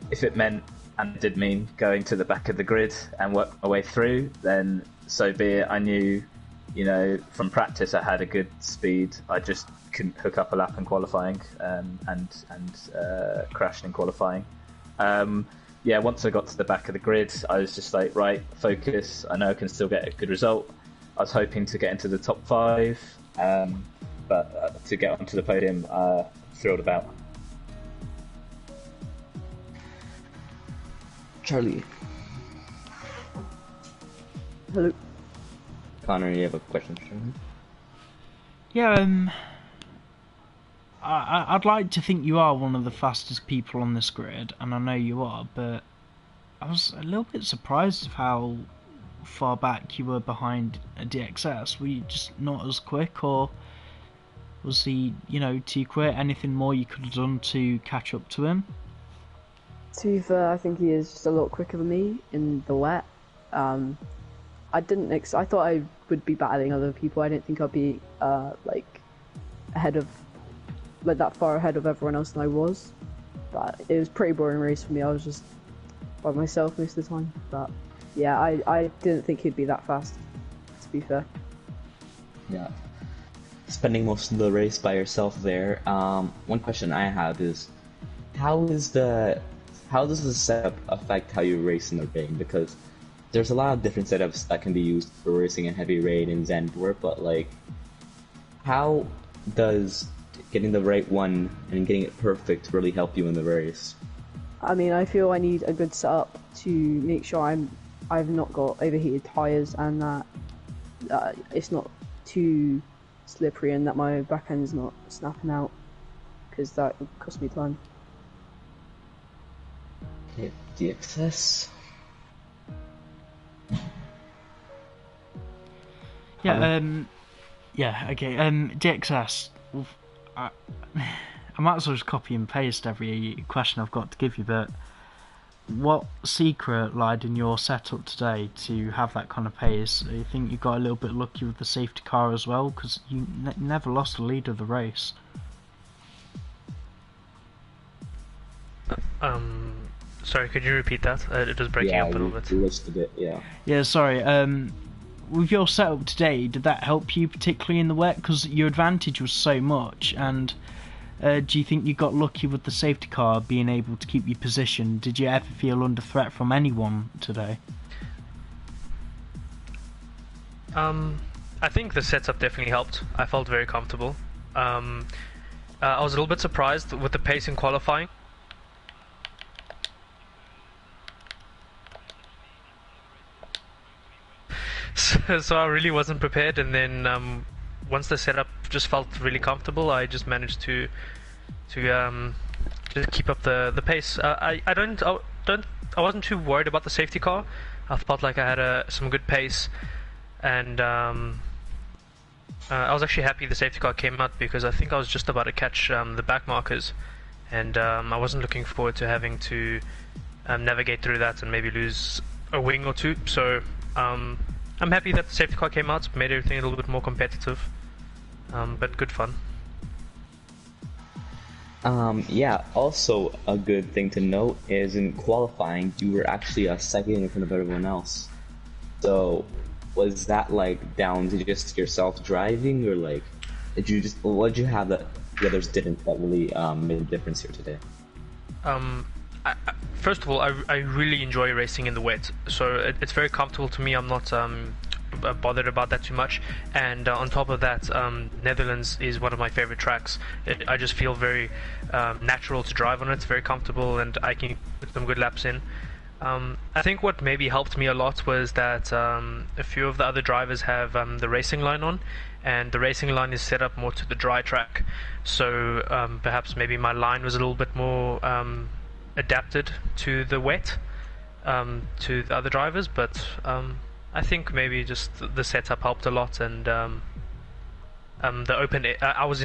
If it meant, and it did mean, going to the back of the grid and work my way through, then so be it. I knew, from practice I had a good speed. I just couldn't hook up a lap in qualifying, and crashed in qualifying. Once I got to the back of the grid, I was just like, right, focus. I know I can still get a good result. I was hoping to get into the top 5, but to get onto the podium, thrilled about. Charlie. Hello. Connor, you have a question for Charlie? Yeah, I'd like to think you are one of the fastest people on this grid, and I know you are, but I was a little bit surprised of how far back you were behind a DXS. Were you just not as quick, or was he, too quick? Anything more you could have done to catch up to him? To be fair, I think he is just a lot quicker than me in the wet. I thought I would be battling other people. I didn't think I'd be ahead of like that far ahead of everyone else than I was. But it was a pretty boring race for me. I was just by myself most of the time. But yeah, I didn't think he'd be that fast, to be fair. Yeah. Spending most of the race by yourself there. One question I have is, how does the setup affect how you race in the rain? Because there's a lot of different setups that can be used for racing in heavy rain and Zandvoort, but like, how does getting the right one and getting it perfect really help you in the race? I mean, I feel I need a good setup to make sure I've not got overheated tyres and that it's not too slippery and that my back end's not snapping out, because that would cost me time. Okay, DXS. Yeah, okay. DXS. I might as well just copy and paste every question I've got to give you, but what secret lied in your setup today to have that kind of pace? You think you got a little bit lucky with the safety car as well, because you never lost the lead of the race. Sorry, could you repeat that? It was breaking up a little bit. You listed it, yeah. Yeah, sorry. With your setup today, did that help you particularly in the wet? Because your advantage was so much, and do you think you got lucky with the safety car being able to keep you positioned? Did you ever feel under threat from anyone today? I think the setup definitely helped. I felt very comfortable. I was a little bit surprised with the pace in qualifying. So I really wasn't prepared, and then once the setup just felt really comfortable, I just managed to just keep up the pace. I wasn't too worried about the safety car. I felt like I had some good pace, and I was actually happy the safety car came out, because I think I was just about to catch the back markers, and I wasn't looking forward to having to navigate through that and maybe lose a wing or two. So I'm happy that the safety car came out, made everything a little bit more competitive, but good fun. Yeah, also a good thing to note is in qualifying, you were actually a second in front of everyone else. So, was that like down to just yourself driving, or like, what did you have that the others didn't that really made a difference here today? First of all, I really enjoy racing in the wet, so it's very comfortable to me. I'm not bothered about that too much, and on top of that, Netherlands is one of my favorite tracks. I just feel very natural to drive on it. It's very comfortable, and I can put some good laps in. I think what maybe helped me a lot was that a few of the other drivers have the racing line on, and the racing line is set up more to the dry track, so perhaps maybe my line was a little bit more adapted to the wet, to the other drivers, but I think maybe just the setup helped a lot, and the open air, I was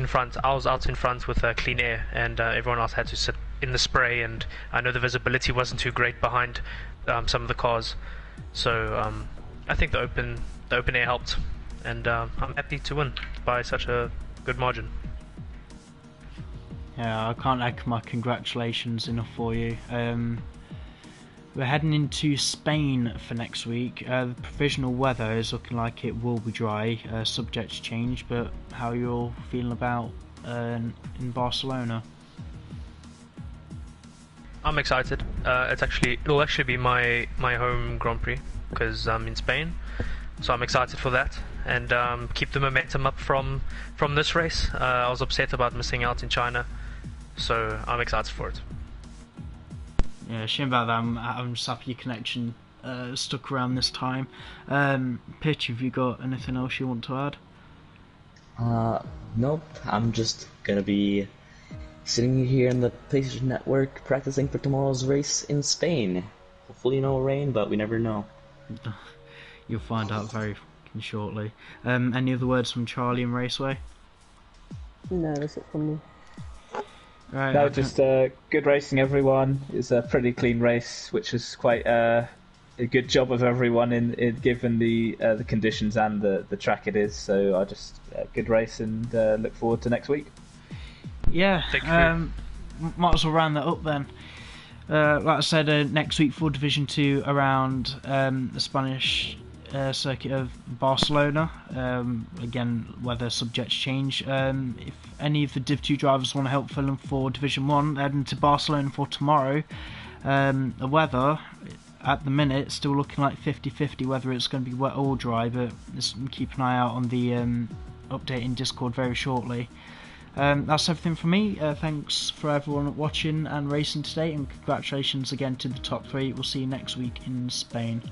out in front with clean air, and everyone else had to sit in the spray, and I know the visibility wasn't too great behind some of the cars, so I think the open air helped, and I'm happy to win by such a good margin. Yeah, I can't echo my congratulations enough for you. We're heading into Spain for next week. The provisional weather is looking like it will be dry, subject to change, but how are you all feeling about in Barcelona? I'm excited. It'll actually be my home Grand Prix, because I'm in Spain, so I'm excited for that, and keep the momentum up from this race. I was upset about missing out in China, so I'm excited for it. Yeah, shame about that. I'm just happy your connection stuck around this time. Pitch, have you got anything else you want to add? Nope. I'm just gonna be sitting here in the PlayStation Network practicing for tomorrow's race in Spain. Hopefully no rain, but we never know. You'll find out very shortly. Any other words from Charlie and Raceway? No, that's it from me. Right, No, just good racing, everyone. It's a pretty clean race, which is quite a good job of everyone in given the conditions and the track it is. So I just good race, and look forward to next week. Yeah, take you through? might as well round that up then. Like I said, next week for Division 2 around the Spanish circuit of Barcelona. Again, weather subject to change. If any of the Div 2 drivers want to help fill in for Division 1, heading to Barcelona for tomorrow. The weather, at the minute, still looking like 50-50 whether it's going to be wet or dry, but just keep an eye out on the update in Discord very shortly. That's everything from me. Thanks for everyone watching and racing today, and congratulations again to the top 3. We'll see you next week in Spain.